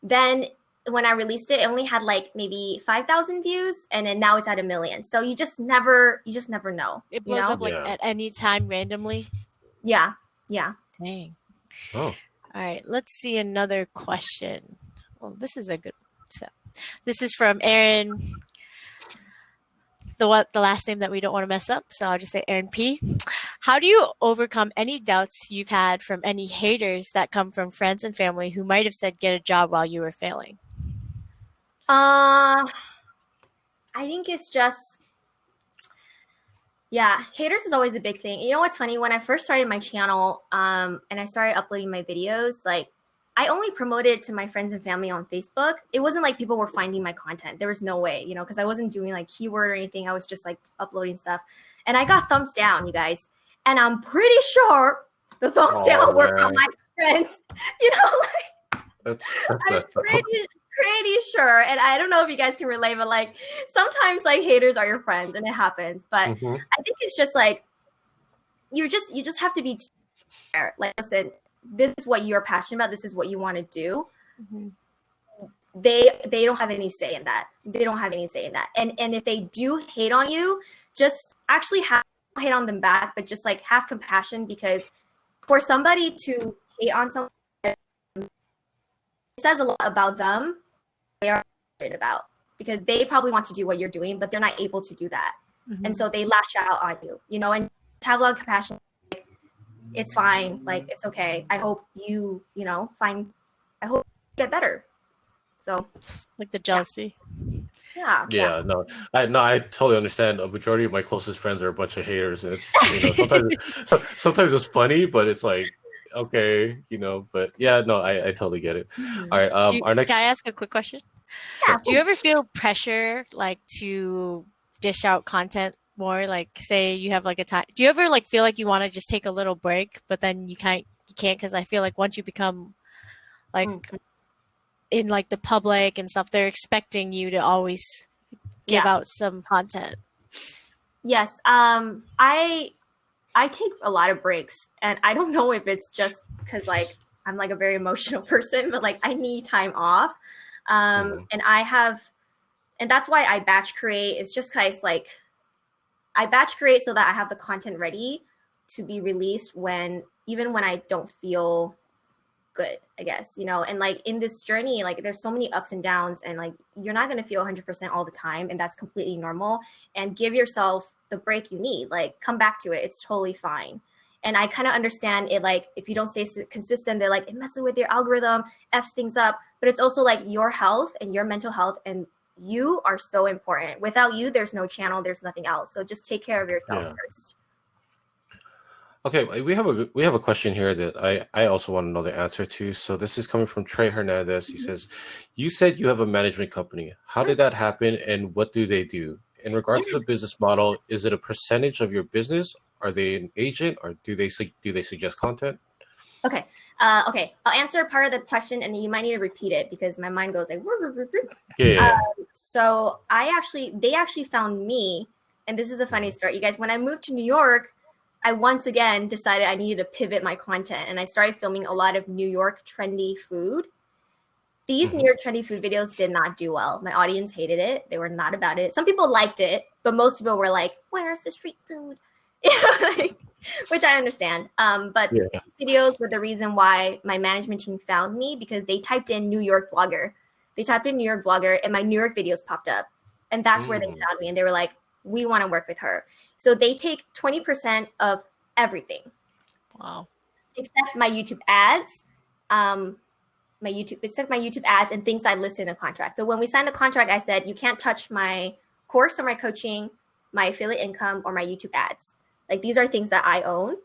then when I released it, it only had like maybe 5,000 views, and then now it's at 1 million. So you just never know. It blows up like Yeah. at any time randomly. Yeah. Dang. Oh. All right, let's see another question. Well, this is a good one. So, this is from Aaron. The last name that we don't want to mess up, so I'll just say Aaron P. How do you overcome any doubts you've had from any haters that come from friends and family who might have said get a job while you were failing? I think it's just, haters is always a big thing. You know what's funny? When I first started my channel, and I started uploading my videos, like I only promoted it to my friends and family on Facebook. It wasn't like people were finding my content. There was no way, you know, because I wasn't doing like keyword or anything. I was just like uploading stuff. And I got thumbs down, you guys. And I'm pretty sure the thumbs down were from my friends. You know, like I'm pretty sure. And I don't know if you guys can relate, but like sometimes like haters are your friends and it happens. But I think it's just like you just have to be fair. Like I said, this is what you're passionate about. This is what you want to do. Mm-hmm. They don't have any say in that. They don't have any say in that. And if they do hate on you, just actually hate on them back, but just like have compassion, because for somebody to hate on someone, it says a lot about them. They are worried about, because they probably want to do what you're doing, but they're not able to do that. Mm-hmm. And so they lash out on you, you know, and have a lot of compassion. It's fine. Like, it's okay. I hope you know, I hope you get better. So like the jealousy. Yeah. No, I totally understand. A majority of my closest friends are a bunch of haters, and it's, you know, sometimes it's funny, but it's like, okay, you know, but yeah, no, I totally get it. Mm-hmm. All right. Our next. Can I ask a quick question? Yeah. Do you ever feel pressure like to dish out content more? Like, say you have like a time. Do you ever like feel like you want to just take a little break, but then you can't because I feel like once you become like in like the public and stuff, they're expecting you to always give out some content. Yes. I take a lot of breaks, and I don't know if it's just because like I'm like a very emotional person, but like I need time off. And that's why I batch create. It's just because like I batch create so that I have the content ready to be released even when I don't feel good, I guess, you know. And like in this journey, like there's so many ups and downs, and like you're not going to feel 100% all the time, and that's completely normal. And give yourself the break you need. Like, come back to it. It's totally fine. And I kind of understand it. Like, if you don't stay consistent, they're like, it messes with your algorithm, F's things up. But it's also like your health and your mental health, and you are so important. Without you, there's no channel, there's nothing else. So just take care of yourself first. Okay, we have a question here that I also want to know the answer to. So this is coming from Trey Hernandez. He says, you said you have a management company. How did that happen, and what do they do? In regards to the business model, is it a percentage of your business? Are they an agent, or do they suggest content? Okay. I'll answer part of the question, and you might need to repeat it because my mind goes like. Yeah. So they actually found me, and this is a funny story, you guys. When I moved to New York, I once again decided I needed to pivot my content, and I started filming a lot of New York trendy food. These New York trendy food videos did not do well. My audience hated it. They were not about it. Some people liked it, but most people were like, where's the street food? Which I understand. But these videos were the reason why my management team found me, because they typed in New York vlogger. And my New York videos popped up. And that's where they found me. And they were like, we want to work with her. So they take 20% of everything. Wow. Except my YouTube ads. Except my YouTube ads and things I list in a contract. So when we signed the contract, I said, you can't touch my course or my coaching, my affiliate income, or my YouTube ads. Like, these are things that I own.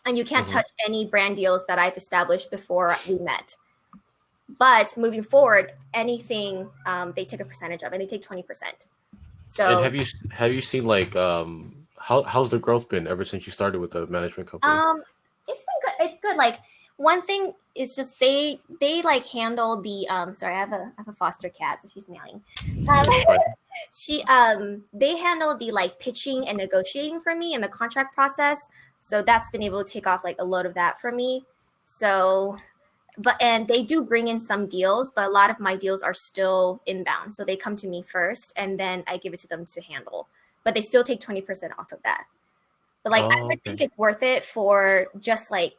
And you can't touch any brand deals that I've established before we met. But moving forward, anything they take a percentage of, and they take 20%. So, and have you seen like how's the growth been ever since you started with the management company? It's been good. It's good. Like, one thing is just they like handle the sorry, I have a foster cat, so she's meowing. They handle the like pitching and negotiating for me in the contract process. So that's been able to take off like a load of that for me. So, and they do bring in some deals, but a lot of my deals are still inbound. So they come to me first, and then I give it to them to handle. But they still take 20% off of that. But like, I would think it's worth it for just like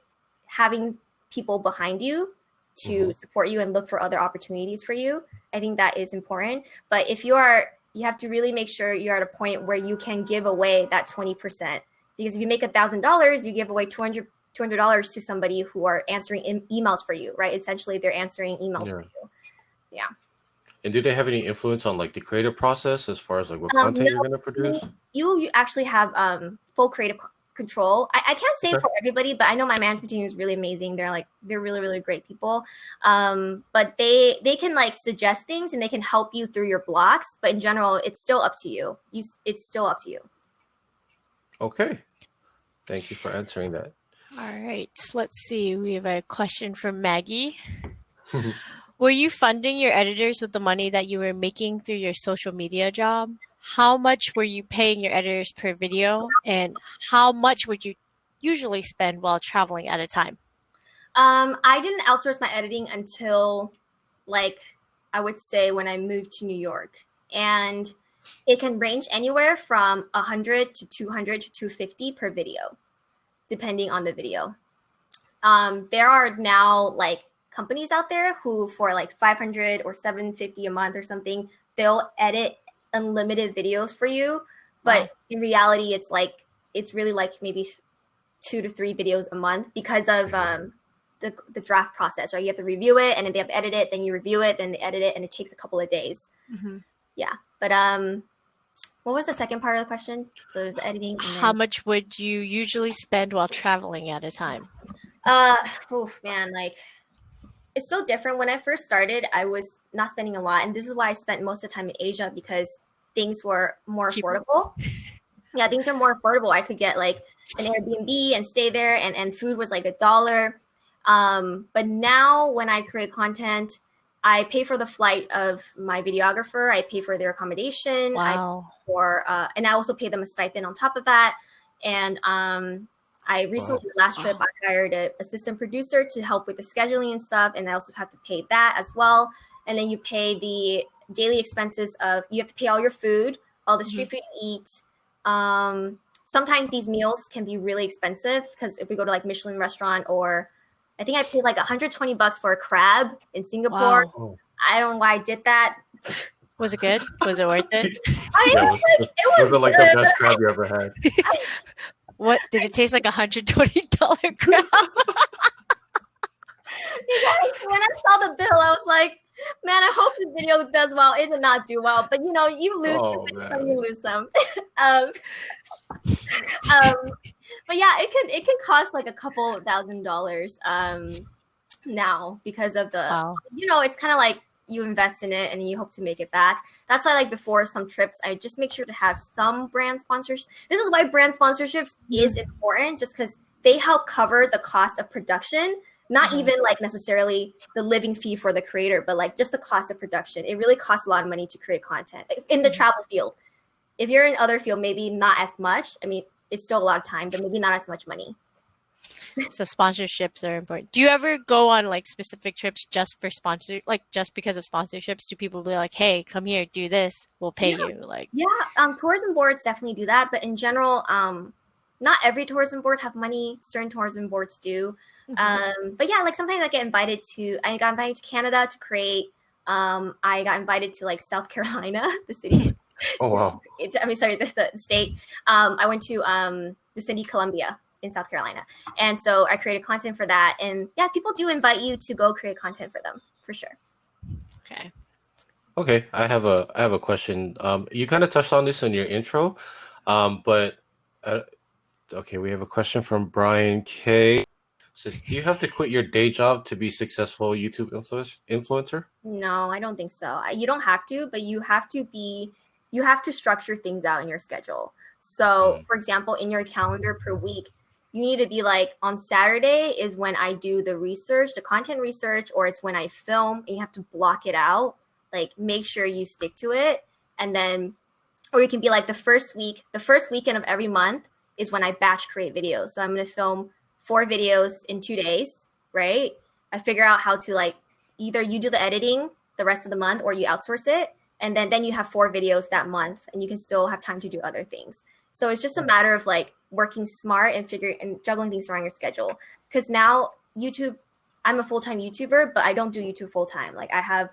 having people behind you to support you and look for other opportunities for you. I think that is important. But if you have to really make sure you're at a point where you can give away that 20%. Because if you make $1,000, you give away $200 to somebody who are answering emails for you, right? Essentially, they're answering emails for you. Yeah. And do they have any influence on like the creative process as far as like what content you're going to produce? You actually have full creative control. I can't say for everybody, but I know my management team is really amazing. They're really, really great people. But they can like suggest things and they can help you through your blocks. But in general, it's still up to you. It's still up to you. Okay. Thank you for answering that. All right. Let's see. We have a question from Maggie. Were you funding your editors with the money that you were making through your social media job? How much were you paying your editors per video? And how much would you usually spend while traveling at a time? I didn't outsource my editing until, like, I would say when I moved to New York. And it can range anywhere from 100 to 200 to 250 per video, depending on the video. There are now like companies out there who for like 500 or 750 a month or something, they'll edit unlimited videos for you. But in reality, it's really like maybe 2 to 3 videos a month because of the draft process, right? You have to review it, and then they have to edit it, then you review it, then they edit it, and it takes a couple of days. Yeah. But what was the second part of the question? So it was the editing. How much would you usually spend while traveling at a time? Man, like, it's so different. When I first started, I was not spending a lot. And this is why I spent most of the time in Asia, because things were more affordable. Yeah, things are more affordable. I could get like an Airbnb and stay there, and food was like $1. But now when I create content, I pay for the flight of my videographer. I pay for their accommodation. Wow. And I also pay them a stipend on top of that. And I recently, last trip, I hired an assistant producer to help with the scheduling and stuff. And I also have to pay that as well. And then you pay the daily expenses you have to pay all your food, all the street food you eat. Sometimes these meals can be really expensive because if we go to like Michelin restaurant, or I think I paid like $120 for a crab in Singapore. Wow. I don't know why I did that. Was it good? Was it worth it? Was it like the best crab you ever had? What did it taste like? $120 crab? When I saw the bill, I was like, man, I hope this video does well. It did not do well, but you lose some, you lose some. But yeah, it can cost like a couple $1,000s now because of the it's kind of like you invest in it and you hope to make it back. That's why, like, before some trips, I just make sure to have some brand sponsors. This is why brand sponsorships is important, just because they help cover the cost of production. Not even like necessarily the living fee for the creator, but like just the cost of production. It really costs a lot of money to create content in the travel field. If you're in other field, maybe not as much. I mean, it's still a lot of time, but maybe not as much money. So sponsorships are important. Do you ever go on like specific trips just for just because of sponsorships? Do people be like, hey, come here, do this, we'll pay you? Like, tourism boards definitely do that. But in general, not every tourism board have money. Certain tourism boards do. But yeah, like sometimes I got invited to Canada to create. I got invited to like South Carolina, the city. Oh wow. The state. I went to the city Columbia in South Carolina, and so I created content for that. And yeah, people do invite you to go create content for them for sure. Okay. Okay, I have a question. You kind of touched on this in your intro, but okay, we have a question from Brian K. Says, do you have to quit your day job to be successful YouTube influencer? No, I don't think so. You don't have to, but you have to structure things out in your schedule. So, for example, in your calendar per week, you need to be like, on Saturday is when I do the research, the content research, or it's when I film, and you have to block it out. Like, make sure you stick to it. And then, or you can be like, the first weekend of every month is when I batch create videos. So I'm going to film 4 videos in 2 days, right? I figure out how to, like, either you do the editing the rest of the month or you outsource it. And then you have 4 videos that month and you can still have time to do other things. So it's just a matter of like working smart and juggling things around your schedule. Because now YouTube, I'm a full-time YouTuber, but I don't do YouTube full-time. Like I have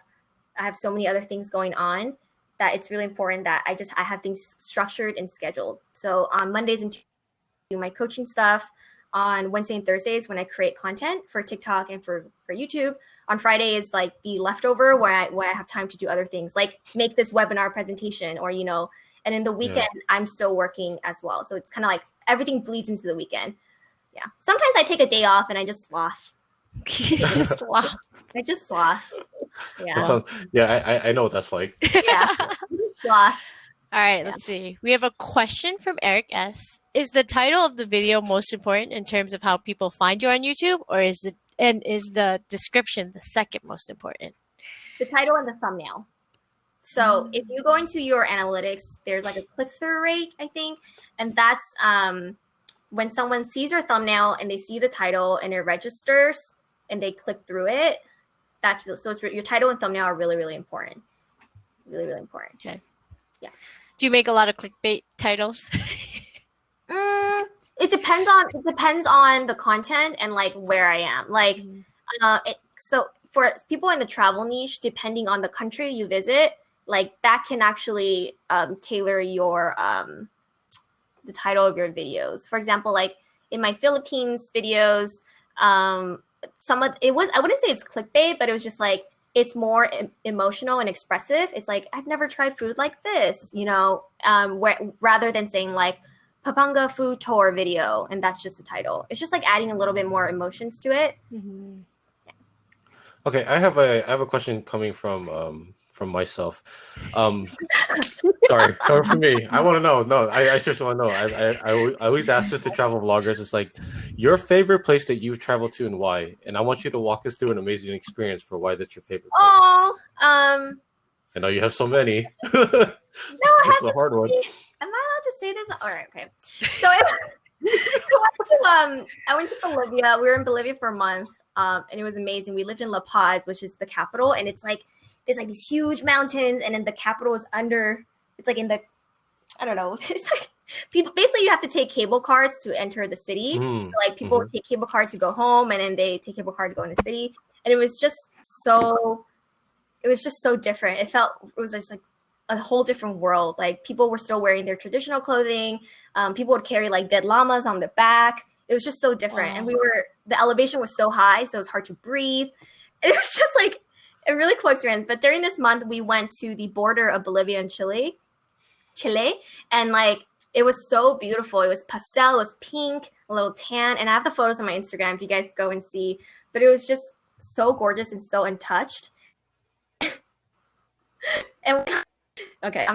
so many other things going on that it's really important that I have things structured and scheduled. So on Mondays and Tuesdays, I do my coaching stuff. On Wednesday and Thursdays when I create content for TikTok and for YouTube. On Friday is like the leftover where I have time to do other things, like make this webinar presentation or, and in the weekend, I'm still working as well. So it's kind of like everything bleeds into the weekend. Yeah. Sometimes I take a day off and I just sloth. Just laugh. I just sloth. Yeah. So, I know what that's like. Yeah. Sloth. All right, let's see. We have a question from Eric S. Is the title of the video most important in terms of how people find you on YouTube, or is the description the second most important? The title and the thumbnail. So if you go into your analytics, there's like a click-through rate, I think, and that's when someone sees your thumbnail and they see the title and it registers and they click through it. Your title and thumbnail are really, really important. Really, really important. Okay. Yeah. Do you make a lot of clickbait titles? It depends on the content and like where I am. Like, so for people in the travel niche, depending on the country you visit, like that can actually tailor your the title of your videos. For example, like in my Philippines videos, I wouldn't say it's clickbait, but it was just like, it's more emotional and expressive. It's like, I've never tried food like this, rather than saying like Papanga food tour video. And that's just the title. It's just like adding a little bit more emotions to it. Mm-hmm. Yeah. Okay. I have a question coming from myself. Sorry, coming from me. I want to know. No, I seriously want to know. I always ask this to travel vloggers. It's like your favorite place that you've traveled to and why. And I want you to walk us through an amazing experience for why that's your favorite place. Oh, I know you have so many. No, this is a hard one. Am I allowed to say this? All right, okay. So I went to Bolivia. We were in Bolivia for a month, and it was amazing. We lived in La Paz, which is the capital, and it's like there's like these huge mountains, and then the capital is under. It's like in the, I don't know. It's like people basically you have to take cable cards to enter the city. So like people would take cable card to go home, and then they take cable card to go in the city, and it was just so different. It was just like a whole different world. Like people were still wearing their traditional clothing. People would carry like dead llamas on their back. It was just so different. Wow. And the elevation was so high, so it was hard to breathe. It was just like a really cool experience. But during this month, we went to the border of Bolivia and Chile. And like, it was so beautiful. It was pastel, it was pink, a little tan. And I have the photos on my Instagram if you guys go and see. But it was just so gorgeous and so untouched. And okay,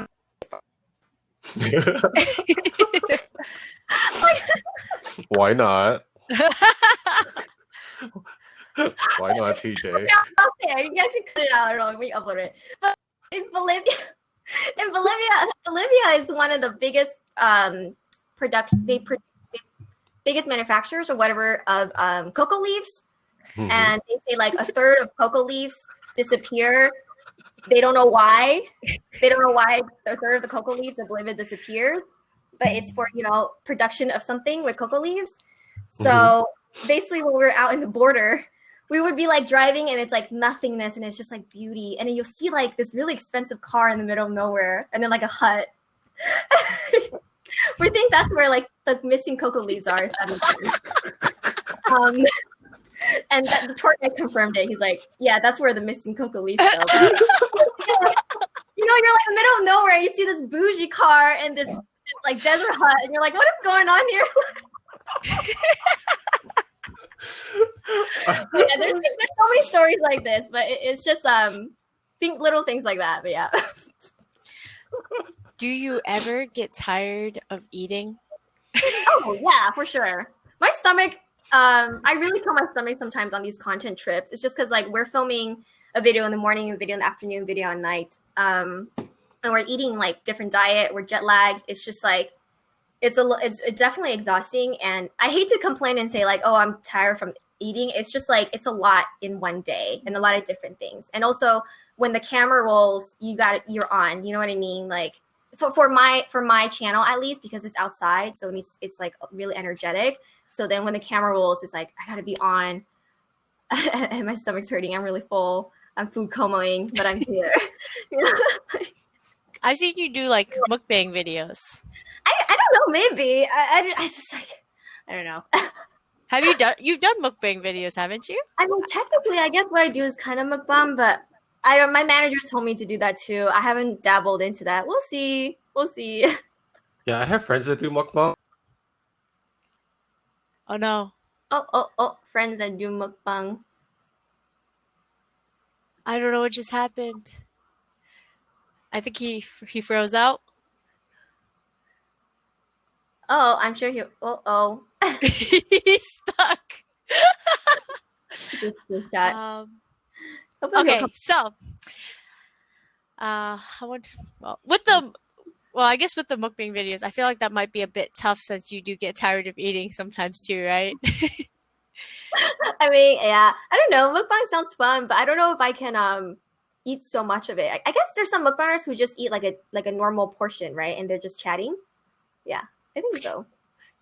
Why not? Why not, TJ? I'll say it. You guys can cut it out. I don't know. We upload it. But in Bolivia, is one of the biggest biggest manufacturers or whatever of cocoa leaves, and they say like a third of cocoa leaves disappear. They don't know why. They don't know why a third of the cocoa leaves of Bolivia disappears, but it's for production of something with cocoa leaves. So basically, when we were out in the border, we would be like driving and it's like nothingness and it's just like beauty. And then you'll see like this really expensive car in the middle of nowhere and then like a hut. We think that's where like the missing cocoa leaves are. And the tour guide confirmed it. He's like, yeah, that's where the missing cocoa leaves go. You're like in the middle of nowhere. You see this bougie car and this like desert hut, and you're like, what is going on here? Yeah, there's so many stories like this, but it's just little things like that. But yeah. Do you ever get tired of eating? Oh yeah, for sure. My stomach. I really kill my stomach sometimes on these content trips. It's just because like we're filming a video in the morning, a video in the afternoon, a video at night, and we're eating like different diet. We're jet lagged. It's just like it's definitely exhausting. And I hate to complain and say like, oh, I'm tired from eating. It's just like it's a lot in one day and a lot of different things. And also when the camera rolls, you're on. You know what I mean? Like for my channel at least, because it's outside, so it's like really energetic. So then when the camera rolls, it's like, I gotta be on and my stomach's hurting. I'm really full. I'm food comoing, but I'm here. You know? I've seen you do like mukbang videos. I don't know, maybe. I just like, I don't know. You've done mukbang videos, haven't you? I mean, technically, I guess what I do is kind of mukbang, but my managers told me to do that too. I haven't dabbled into that. We'll see. Yeah, I have friends that do mukbang. Oh no. Oh, friends that do mukbang. I don't know what just happened. I think he froze out. Oh, I'm sure He's stuck. Good shot. Okay, so I want I guess with the mukbang videos, I feel like that might be a bit tough since you do get tired of eating sometimes too, right? I mean, yeah, I don't know. Mukbang sounds fun, but I don't know if I can eat so much of it. I guess there's some mukbangers who just eat like a normal portion, right? And they're just chatting. Yeah, I think so.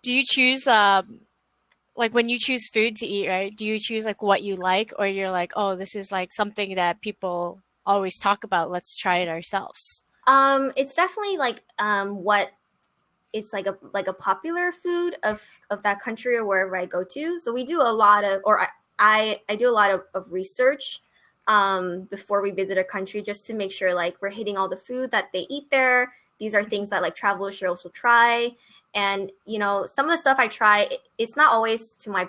Do you choose like when you choose food to eat, right? Do you choose like what you like, or you're like, oh, this is like something that people always talk about. Let's try it ourselves. It's definitely like what it's like a popular food of that country or wherever I go to. So we do a lot of, or I do a lot of research before we visit a country, just to make sure like we're hitting all the food that they eat there. These are things that like travelers should also try. And, you know, some of the stuff I try, it's not always to my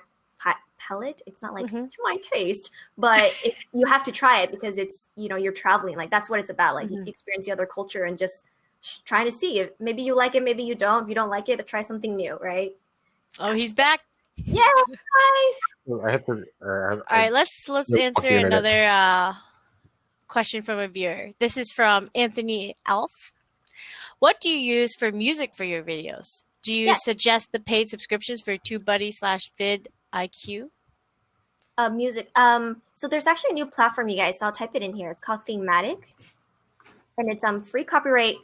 palate. It's not like to my taste, but you have to try it because it's, you know, you're traveling. Like that's what it's about. Like you experience the other culture and just trying to see if maybe you like it, maybe you don't. If you don't like it, try something new, right? Oh, he's back. Yeah. Hi. I have to. All right, let's answer another question from a viewer. This is from Anthony Alf. What do you use for music for your videos? Do you suggest the paid subscriptions for TubeBuddy/vidIQ? Music. So there's actually a new platform, you guys. So I'll type it in here. It's called Thematic, and it's free copyright.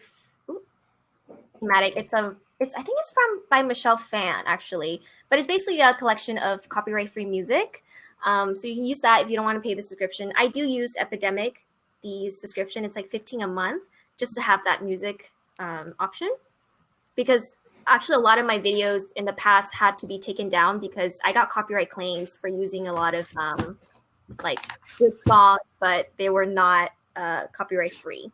Thematic. It's I think it's by Michelle Fan actually, but it's basically a collection of copyright-free music. So you can use that if you don't want to pay the subscription. I do use Epidemic, the subscription. It's like $15 a month just to have that music option, because actually a lot of my videos in the past had to be taken down because I got copyright claims for using a lot of like good songs, but they were not copyright free.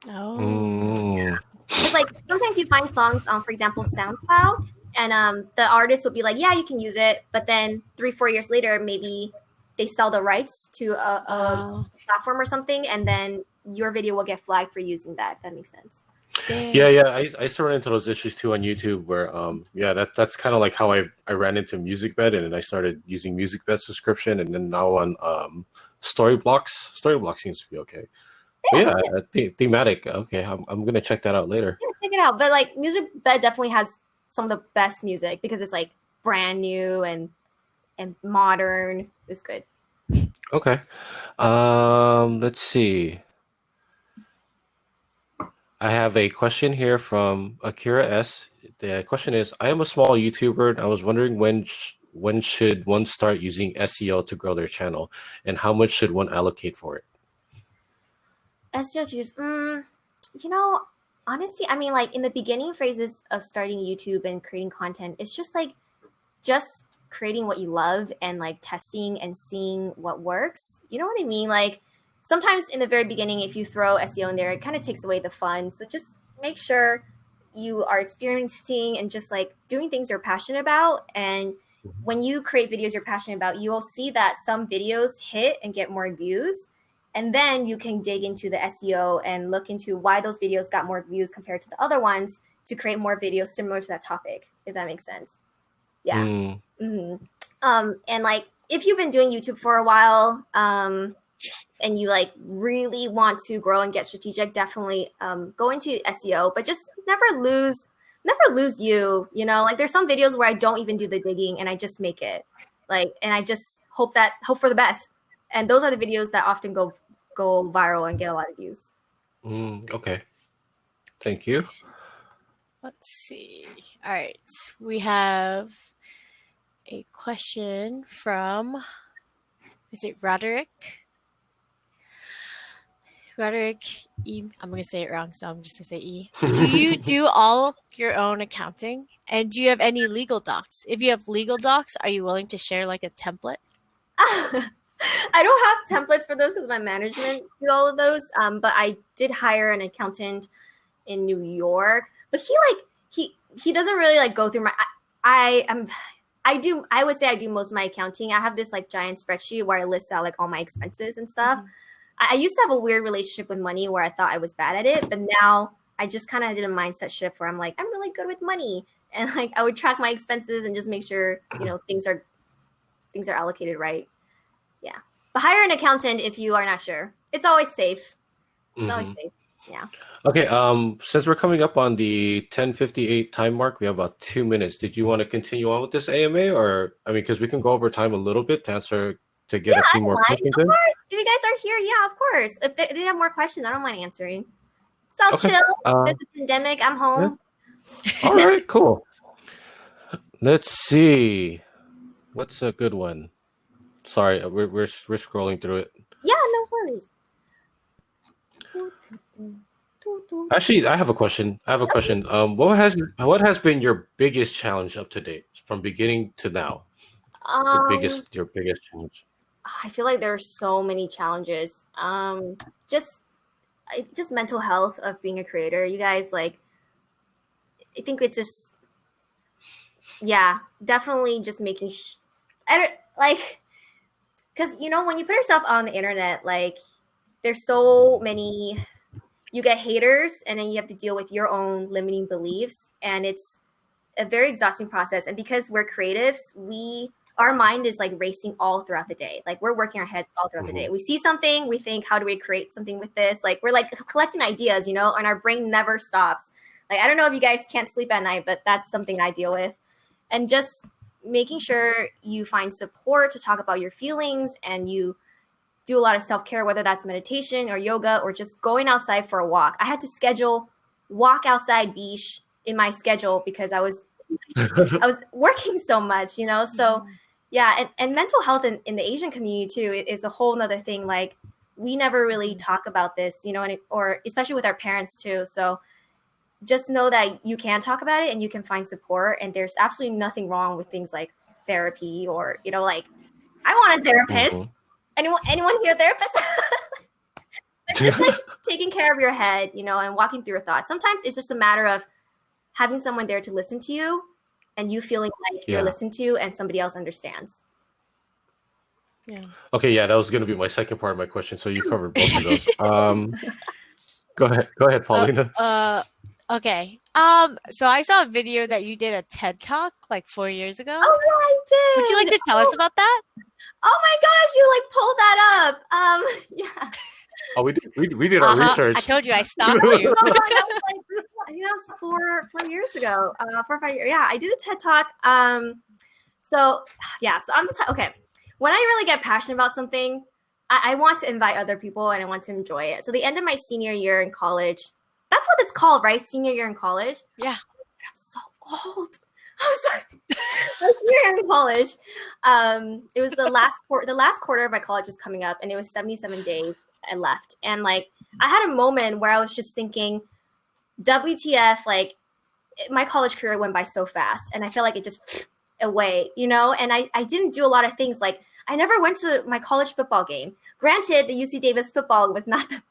Oh. It's like sometimes you find songs on, for example, SoundCloud, and the artist will be like, yeah, you can use it, but then 3-4 years later, maybe they sell the rights to a platform or something, and then your video will get flagged for using that, if that makes sense. Dang. Yeah. I used to run into those issues too on YouTube where that's kind of like how I ran into MusicBed, and then I started using MusicBed subscription, and then now on Storyblocks. Storyblocks seems to be okay. Yeah, Thematic. Okay, I'm gonna check that out later. Yeah, check it out. But like MusicBed definitely has some of the best music because it's like brand new and modern. It's good. Okay. Let's see. I have a question here from Akira S. The question is, I am a small YouTuber, and I was wondering when when should one start using SEO to grow their channel, and how much should one allocate for it? SEO use, you know, honestly, I mean, like in the beginning phases of starting YouTube and creating content, it's just like just creating what you love and like testing and seeing what works. You know what I mean? Like sometimes in the very beginning, if you throw SEO in there, it kind of takes away the fun. So just make sure you are experiencing and just like doing things you're passionate about. And when you create videos you're passionate about, you will see that some videos hit and get more views. And then you can dig into the SEO and look into why those videos got more views compared to the other ones to create more videos similar to that topic, if that makes sense. Yeah. Mm-hmm. And like, if you've been doing YouTube for a while, and you like really want to grow and get strategic, definitely go into SEO, but just never lose you, you know, like there's some videos where I don't even do the digging and I just make it like, and I just hope for the best. And those are the videos that often go viral and get a lot of views. Okay. Thank you. Let's see. All right. We have a question from, is it Roderick? Roderick E. I'm going to say it wrong, so I'm just going to say E. Do you do all your own accounting? And do you have any legal docs? If you have legal docs, are you willing to share like a template? I don't have templates for those because my management do all of those. But I did hire an accountant in New York, but he doesn't really like go through my, I would say I do most of my accounting. I have this like giant spreadsheet where I list out like all my expenses and stuff. I used to have a weird relationship with money where I thought I was bad at it, but now I just kind of did a mindset shift where I'm like, I'm really good with money. And like, I would track my expenses and just make sure, you know, things are allocated right. Yeah. But hire an accountant if you are not sure. It's always safe. It's always safe. Yeah. Okay. Since we're coming up on the 10:58 time mark, we have about 2 minutes. Did you want to continue on with this AMA, or because we can go over time a little bit to get a few more questions in? Of course. If you guys are here, yeah, of course. If they have more questions, I don't mind answering. It's all chill. There's a pandemic. I'm home. Yeah. All right. Cool. Let's see. What's a good one? Sorry, we're scrolling through it. Yeah, no worries. Actually, I have a question. What has been your biggest challenge up to date from beginning to now? Your biggest challenge. I feel like there are so many challenges. Just mental health of being a creator. You guys, like, I think it's just, yeah, definitely just making, because, you know, when you put yourself on the internet, like, there's so many, you get haters, and then you have to deal with your own limiting beliefs, and it's a very exhausting process. And because we're creatives, our mind is like racing all throughout the day. Like we're working our heads all throughout the day. We see something, we think, how do we create something with this? Like we're like collecting ideas, you know, and our brain never stops. Like, I don't know if you guys can't sleep at night, but that's something I deal with. And just making sure you find support to talk about your feelings, and you do a lot of self-care, whether that's meditation or yoga or just going outside for a walk. I had to schedule walk outside beach in my schedule because I was working so much, you know? So yeah. And mental health in the Asian community too is a whole nother thing. Like we never really talk about this, you know, or especially with our parents too. So just know that you can talk about it and you can find support, and there's absolutely nothing wrong with things like therapy or, you know, like I want a therapist. Anyone here a therapist? It's just like taking care of your head, you know, and walking through your thoughts. Sometimes it's just a matter of having someone there to listen to you, and you feeling like you're listened to and somebody else understands. Yeah. Okay. Yeah, that was going to be my second part of my question. So you covered both of those. Go ahead, Paulina. Okay. So I saw a video that you did a TED Talk like 4 years ago. Oh, yeah, I did. Would you like to tell us about that? Oh my gosh, you like pulled that up. Yeah. Oh, we did our research. I told you I stopped you. I think that was 4 years ago. 4 or 5 years. Yeah, I did a TED Talk. So I'm the type. Okay, when I really get passionate about something, I want to invite other people and I want to enjoy it. So the end of my senior year in college, that's what it's called, right? Senior year in college. Yeah. I'm so old. I'm sorry. My senior year year in college. It was the last quarter of my college was coming up, and it was 77 days I left. And like, I had a moment where I was just thinking, WTF, like my college career went by so fast, and I feel like it just away, you know? And I didn't do a lot of things. Like, I never went to my college football game. Granted, the UC Davis football was not the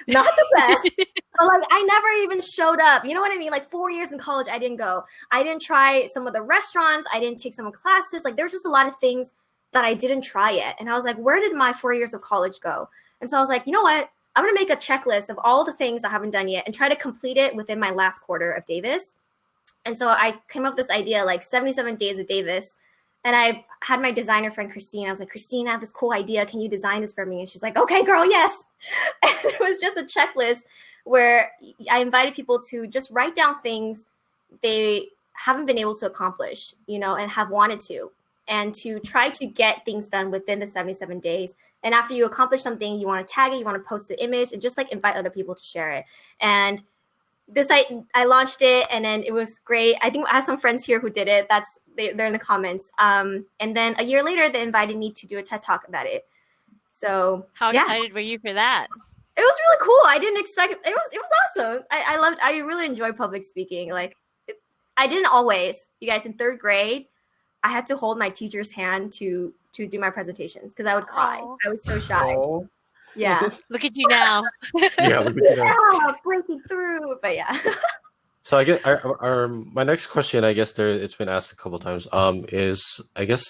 best, but like I never even showed up. You know what I mean? Like 4 years in college, I didn't go. I didn't try some of the restaurants. I didn't take some classes. Like, there's just a lot of things that I didn't try yet. And I was like, where did my 4 years of college go? And so I was like, you know what? I'm going to make a checklist of all the things I haven't done yet and try to complete it within my last quarter of Davis. And so I came up with this idea, like 77 days of Davis. And I had my designer friend, Christine. I was like, Christine, I have this cool idea. Can you design this for me? And she's like, okay, girl, yes. And it was just a checklist where I invited people to just write down things they haven't been able to accomplish, you know, and have wanted to, and to try to get things done within the 77 days. And after you accomplish something, you want to tag it, you want to post the image, and just like invite other people to share it. And this, I launched it, and then it was great. I think I have some friends here who did it. They're in the comments. And then a year later, they invited me to do a TED Talk about it. So how excited were you for that? It was really cool. I didn't expect it. It was awesome. I really enjoy public speaking. Like, I didn't always. You guys, in third grade, I had to hold my teacher's hand to do my presentations because I would cry. Oh. I was so shy. Oh. Yeah. Look at you now. Yeah, look at you now. Yeah, breaking through. But yeah. So I guess my next question, I guess it's been asked a couple of times, is I guess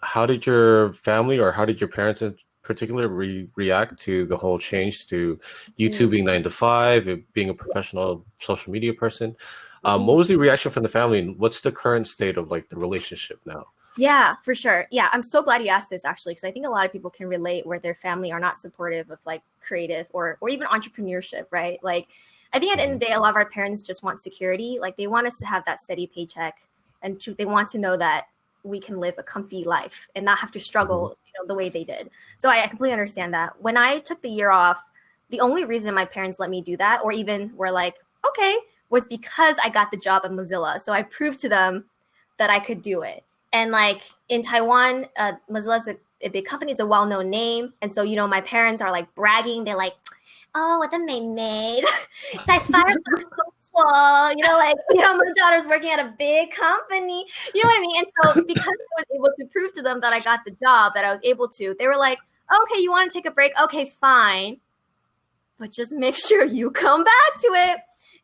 how did your family or how did your parents in particular react to the whole change to YouTube being 9 to 5, being a professional social media person? What was the reaction from the family, and what's the current state of like the relationship now? Yeah, for sure. Yeah, I'm so glad you asked this actually, because I think a lot of people can relate where their family are not supportive of like creative or even entrepreneurship, right? Like, I think at the end of the day, a lot of our parents just want security. Like, they want us to have that steady paycheck, and they want to know that we can live a comfy life and not have to struggle, you know, the way they did. So I completely understand that. When I took the year off, the only reason my parents let me do that, or even were like, okay, was because I got the job at Mozilla. So I proved to them that I could do it. And like in Taiwan, Mozilla is a big company. It's a well-known name. And so, you know, my parents are like bragging. They're like, oh, what the maid. It's like you know, like, you know, my daughter's working at a big company. You know what I mean? And so because I was able to prove to them that I got the job, that I was able to, they were like, okay, you want to take a break? Okay, fine. But just make sure you come back to it.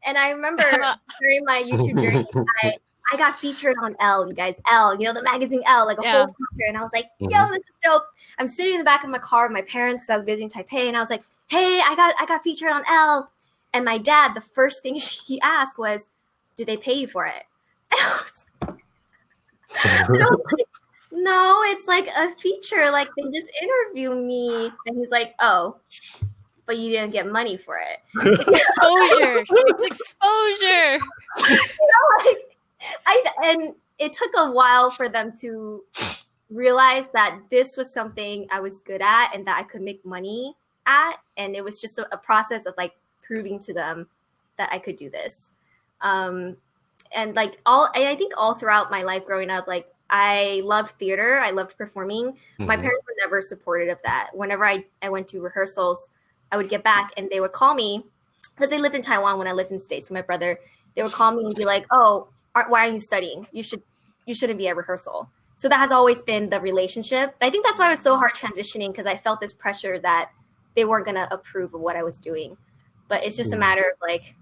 And I remember during my YouTube journey, I got featured on Elle, you guys. Elle, you know, the magazine Elle, like a whole feature. And I was like, yo, this is dope. I'm sitting in the back of my car with my parents because I was visiting Taipei. And I was like, hey, I got featured on Elle. And my dad, the first thing he asked was, did they pay you for it? And I was like, no, it's like a feature. Like, they just interview me. And he's like, oh, but you didn't get money for it. Exposure. It's exposure. You know, like, and it took a while for them to realize that this was something I was good at and that I could make money at. And it was just a process of like proving to them that I could do this. And like I think all throughout my life growing up, like I loved theater. I loved performing. My parents were never supportive of that. Whenever I went to rehearsals, I would get back and they would call me because they lived in Taiwan when I lived in the States with my brother. They would call me and be like, oh, why are you studying? You shouldn't be at rehearsal. So that has always been the relationship. I think that's why it was so hard transitioning, because I felt this pressure that they weren't going to approve of what I was doing. But it's just a matter of like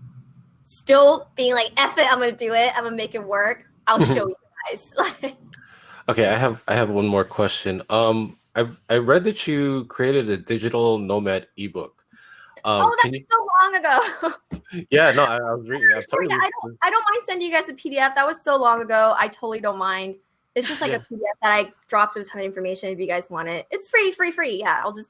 still being like, F it, I'm going to do it. I'm going to make it work. I'll show you guys. Okay, I have one more question. I read that you created a digital nomad ebook. Oh, that's so long ago. Yeah, no, I was reading. I don't mind sending you guys a PDF. That was so long ago. I totally don't mind. It's just like a PDF that I dropped with a ton of information if you guys want it. It's free. Yeah, I'll just.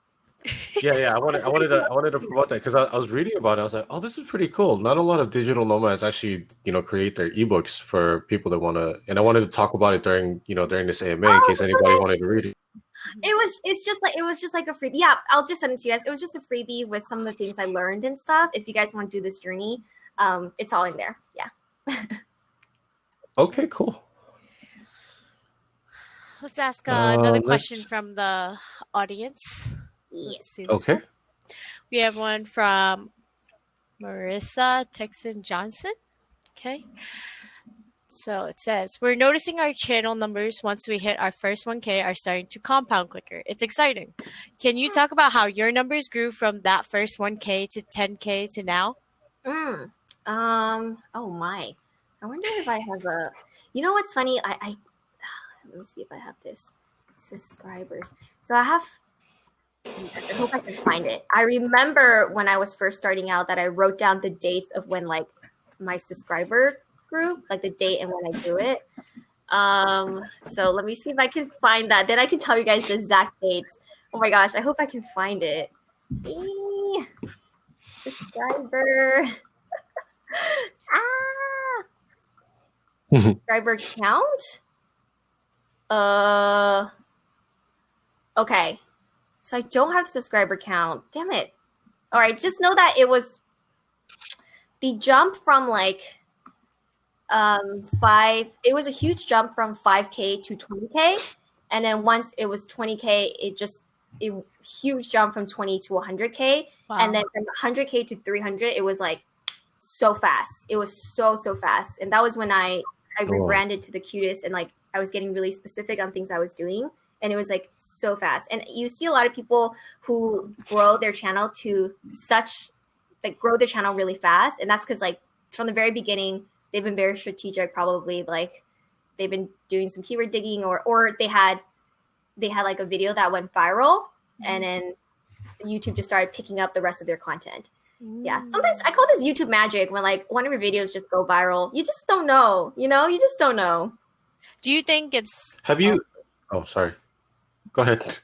Yeah. I wanted to promote that because I was reading about it. I was like, oh, this is pretty cool. Not a lot of digital nomads actually, you know, create their ebooks for people that want to. And I wanted to talk about it during this AMA in case anybody wanted to read it. It was just like a freebie. Yeah, I'll just send it to you guys. It was just a freebie with some of the things I learned and stuff. If you guys want to do this journey, it's all in there. Yeah. Okay, cool. Let's ask another Next. question from the audience. Yes. Let's see this Okay. one. We have one from Marissa Texan Johnson. Okay. So it says, we're noticing our channel numbers once we hit our first 1K are starting to compound quicker. It's exciting. Can you talk about how your numbers grew from that first 1K to 10K to now? Oh my. I wonder if I have a, you know what's funny? I let me see if I have this. Subscribers. So I have, I hope I can find it. I remember when I was first starting out that I wrote down the dates of when like my subscriber grew, like the date and when I grew it. So let me see if I can find that. Then I can tell you guys the exact dates. Oh my gosh, I hope I can find it. Subscriber. Subscriber count? Okay. So I don't have the subscriber count. Damn it. All right, just know that it was the jump from like 5, it was a huge jump from 5K to 20K. And then once it was 20K, it huge jump from 20 to 100K. Wow. And then from 100K to 300, it was like so fast. It was so fast. And that was when I rebranded to the cutest, and like I was getting really specific on things I was doing. And it was like so fast. And you see a lot of people who grow their channel to grow their channel really fast. And that's because like from the very beginning, they've been very strategic, probably like they've been doing some keyword digging or they had like a video that went viral, and then YouTube just started picking up the rest of their content. Yeah. Sometimes I call this YouTube magic, when like one of your videos just go viral. You just don't know, you just don't know. Do you think it's... Have you... Oh, sorry. Go ahead.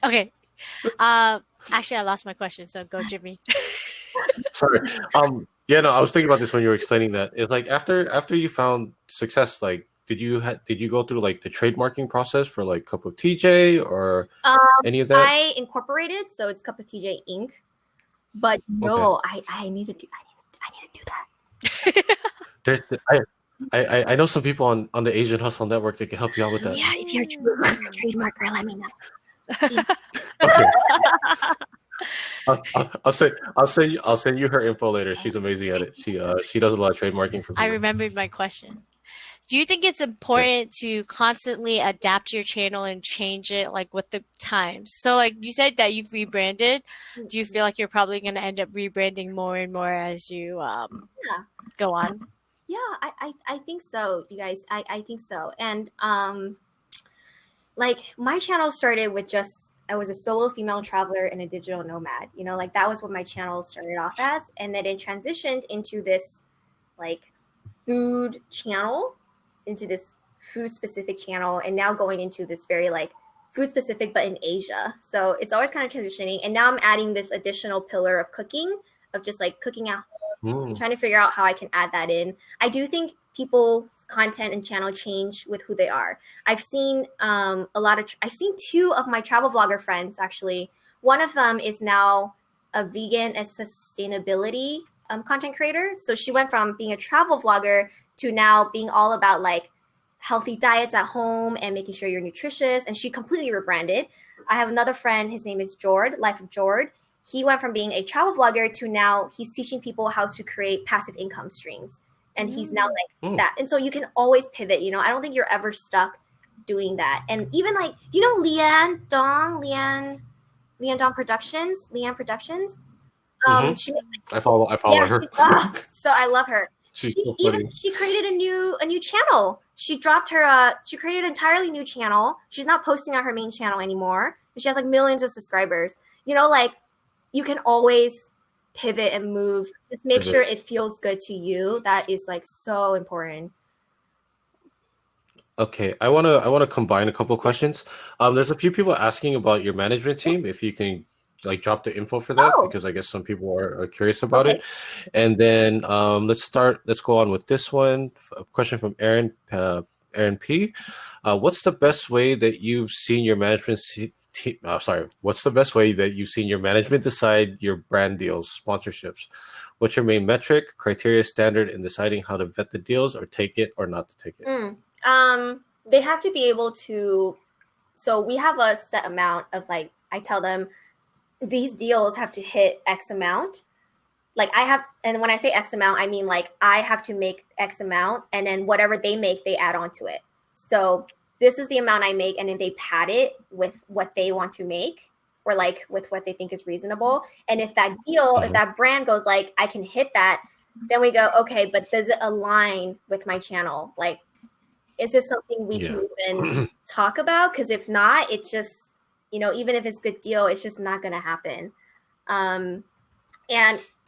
Okay. Actually, I lost my question, so go, Jimmy. Sorry. Yeah, no, I was thinking about this when you were explaining that. It's like after you found success, like did you go through like the trademarking process for like Cup of TJ or any of that? I incorporated, so it's Cup of TJ Inc. But no, okay. I need to do that. I know some people on the Asian Hustle Network that can help you out with that. Yeah, if you're a trademarker, let me know. Okay. I'll send you her info later. She's amazing at it. She does a lot of trademarking for people. I remembered my question. Do you think it's important to constantly adapt your channel and change it like with the times? So like you said that you've rebranded. Do you feel like you're probably going to end up rebranding more and more as you go on? Yeah, I think so, you guys. I think so. And like my channel started with I was a solo female traveler and a digital nomad. Like that was what my channel started off as. And then it transitioned into this like food channel, into this food specific channel, and now going into this very like food specific, but in Asia. So it's always kind of transitioning. And now I'm adding this additional pillar of cooking, of just like cooking at home, trying to figure out how I can add that in. I do think people's content and channel change with who they are. I've seen I've seen 2 of my travel vlogger friends, actually. One of them is now a vegan and sustainability content creator. So she went from being a travel vlogger to now being all about like healthy diets at home and making sure you're nutritious. And she completely rebranded. I have another friend, his name is Jord, Life of Jord. He went from being a travel vlogger to now he's teaching people how to create passive income streams. And he's now like that. And so you can always pivot, I don't think you're ever stuck doing that. And even like, Leanne Dong Productions? I follow her. So I love her. She's so funny. She created a new channel. She created an entirely new channel. She's not posting on her main channel anymore. She has like millions of subscribers. Like you can always pivot and move. Just make sure it feels good to you. That is like so important. Okay, I wanna combine a couple of questions. There's a few people asking about your management team. If you can like drop the info for that, because I guess some people are curious about it. And then let's go on with this one. A question from Aaron P. What's the best way that you've seen your management what's the best way that you've seen your management decide your brand deals, sponsorships? What's your main metric, criteria, standard in deciding how to vet the deals or take it or not to take it? They have to be able to So we have a set amount of like, I tell them these deals have to hit X amount. Like I have, and when I say X amount, I mean like I have to make X amount, and then whatever they make, they add on to it. So this is the amount I make, and then they pad it with what they want to make, or like with what they think is reasonable. And if that deal, if that brand goes like, I can hit that, then we go, okay, but does it align with my channel? Like, is this something we can even talk about? Because if not, it's just, you know, even if it's a good deal, it's just not going to happen. And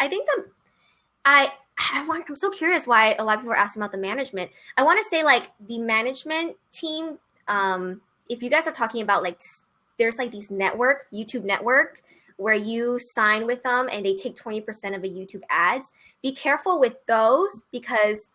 I think that I'm so curious why a lot of people are asking about the management. I want to say like the management team, if you guys are talking about like, there's like these YouTube network where you sign with them and they take 20% of a YouTube ads. Be careful with those because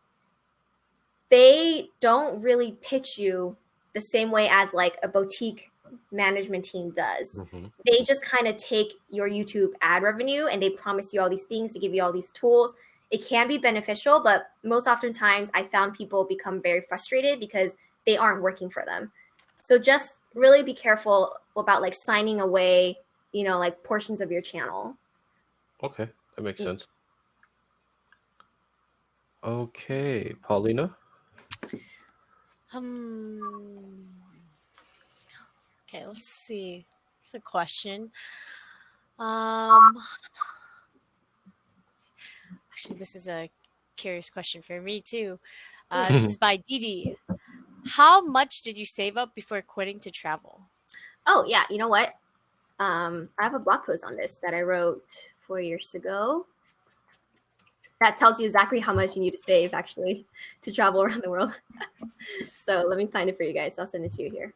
they don't really pitch you the same way as like a boutique management team does. They just kind of take your YouTube ad revenue and they promise you all these things to give you all these tools. It can be beneficial, but most oftentimes I found people become very frustrated because they aren't working for them. So just really be careful about like signing away, you know, like portions of your channel. Okay, that makes sense. Okay, Paulina. Okay, let's see. Here's a question. Actually, this is a curious question for me too. This is by Didi. How much did you save up before quitting to travel? Oh yeah, you know what? I have a blog post on this that I wrote 4 years ago. That tells you exactly how much you need to save actually to travel around the world. So let me find it for you guys. I'll send it to you here.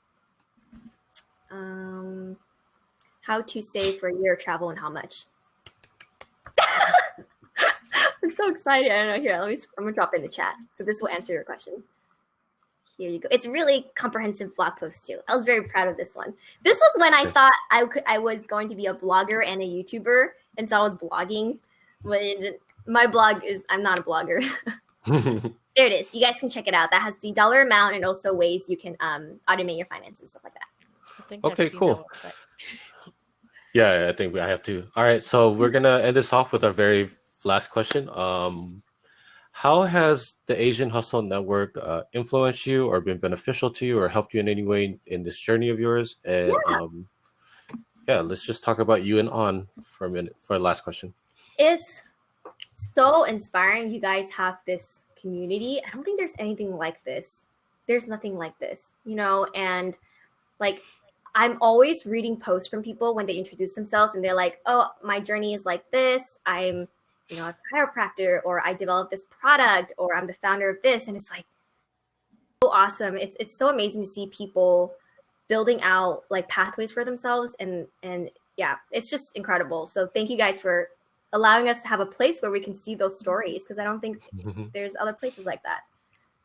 How to save for a year of travel and how much. I'm so excited. I don't know. Here, I'm gonna drop it in the chat. So this will answer your question. Here you go. It's a really comprehensive blog post too. I was very proud of this one. This was when I thought I was going to be a blogger and a YouTuber, and so I was blogging. When my blog is, I'm not a blogger. There it is. You guys can check it out. That has the dollar amount and also ways you can automate your finances, stuff like that. I think Okay, cool. Yeah, I think I have to. All right, so we're gonna end this off with our very last question. How has the Asian Hustle Network influenced you or been beneficial to you or helped you in any way in this journey of yours? And let's just talk about you and On for a minute for the last question. It's so inspiring. You guys have this community. I don't think there's anything like this. There's nothing like this, you know, and like I'm always reading posts from people when they introduce themselves and they're like, oh, my journey is like this. I'm, you know, a chiropractor, or I developed this product, or I'm the founder of this. And it's like so awesome. It's so amazing to see people building out like pathways for themselves. And yeah, it's just incredible. So thank you guys for allowing us to have a place where we can see those stories, because I don't think there's other places like that.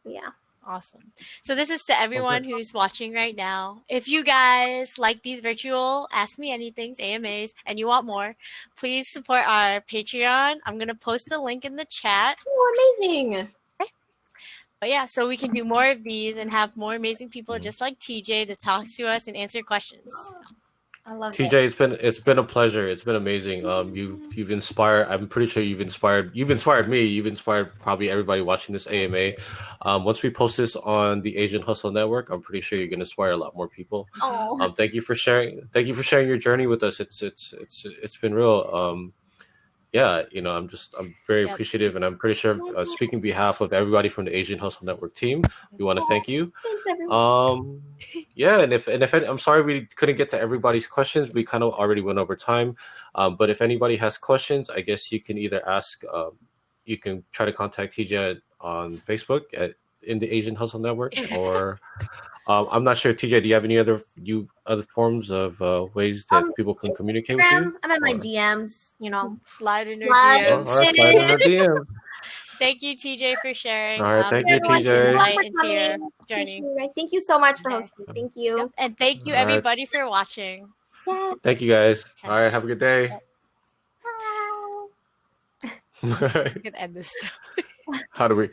Yeah. Awesome. So this is to everyone who's watching right now. If you guys like these virtual Ask Me Anythings, AMAs, and you want more, please support our Patreon. I'm going to post the link in the chat. Oh, amazing. Okay. But yeah, so we can do more of these and have more amazing people just like TJ to talk to us and answer questions. I love TJ, it's been a pleasure. It's been amazing. You've inspired. I'm pretty sure you've inspired me. You've inspired probably everybody watching this AMA. Once we post this on the Asian Hustle Network, I'm pretty sure you're going to inspire a lot more people. Thank you for sharing. Thank you for sharing your journey with us. It's been real. Yeah, you know, I'm very appreciative, and I'm pretty sure speaking on behalf of everybody from the Asian Hustle Network team, we want to thank you. Thanks, everyone. Yeah, and if I'm sorry we couldn't get to everybody's questions. We kind of already went over time. But if anybody has questions, I guess you can either ask. You can try to contact TJ on Facebook in the Asian Hustle Network, or I'm not sure. TJ, do you have any other forms of ways that people can communicate with you? I'm in my DMs, you know. Slide in her DMs. All right, slide in her DMs. Thank you, TJ, for sharing. All right, thank you, TJ. Light into your journey. Thank you so much for hosting. Thank you. Yep. And thank you, everybody, for watching. Yeah. Thank you, guys. All right, have a good day. Bye. We can end this. How do we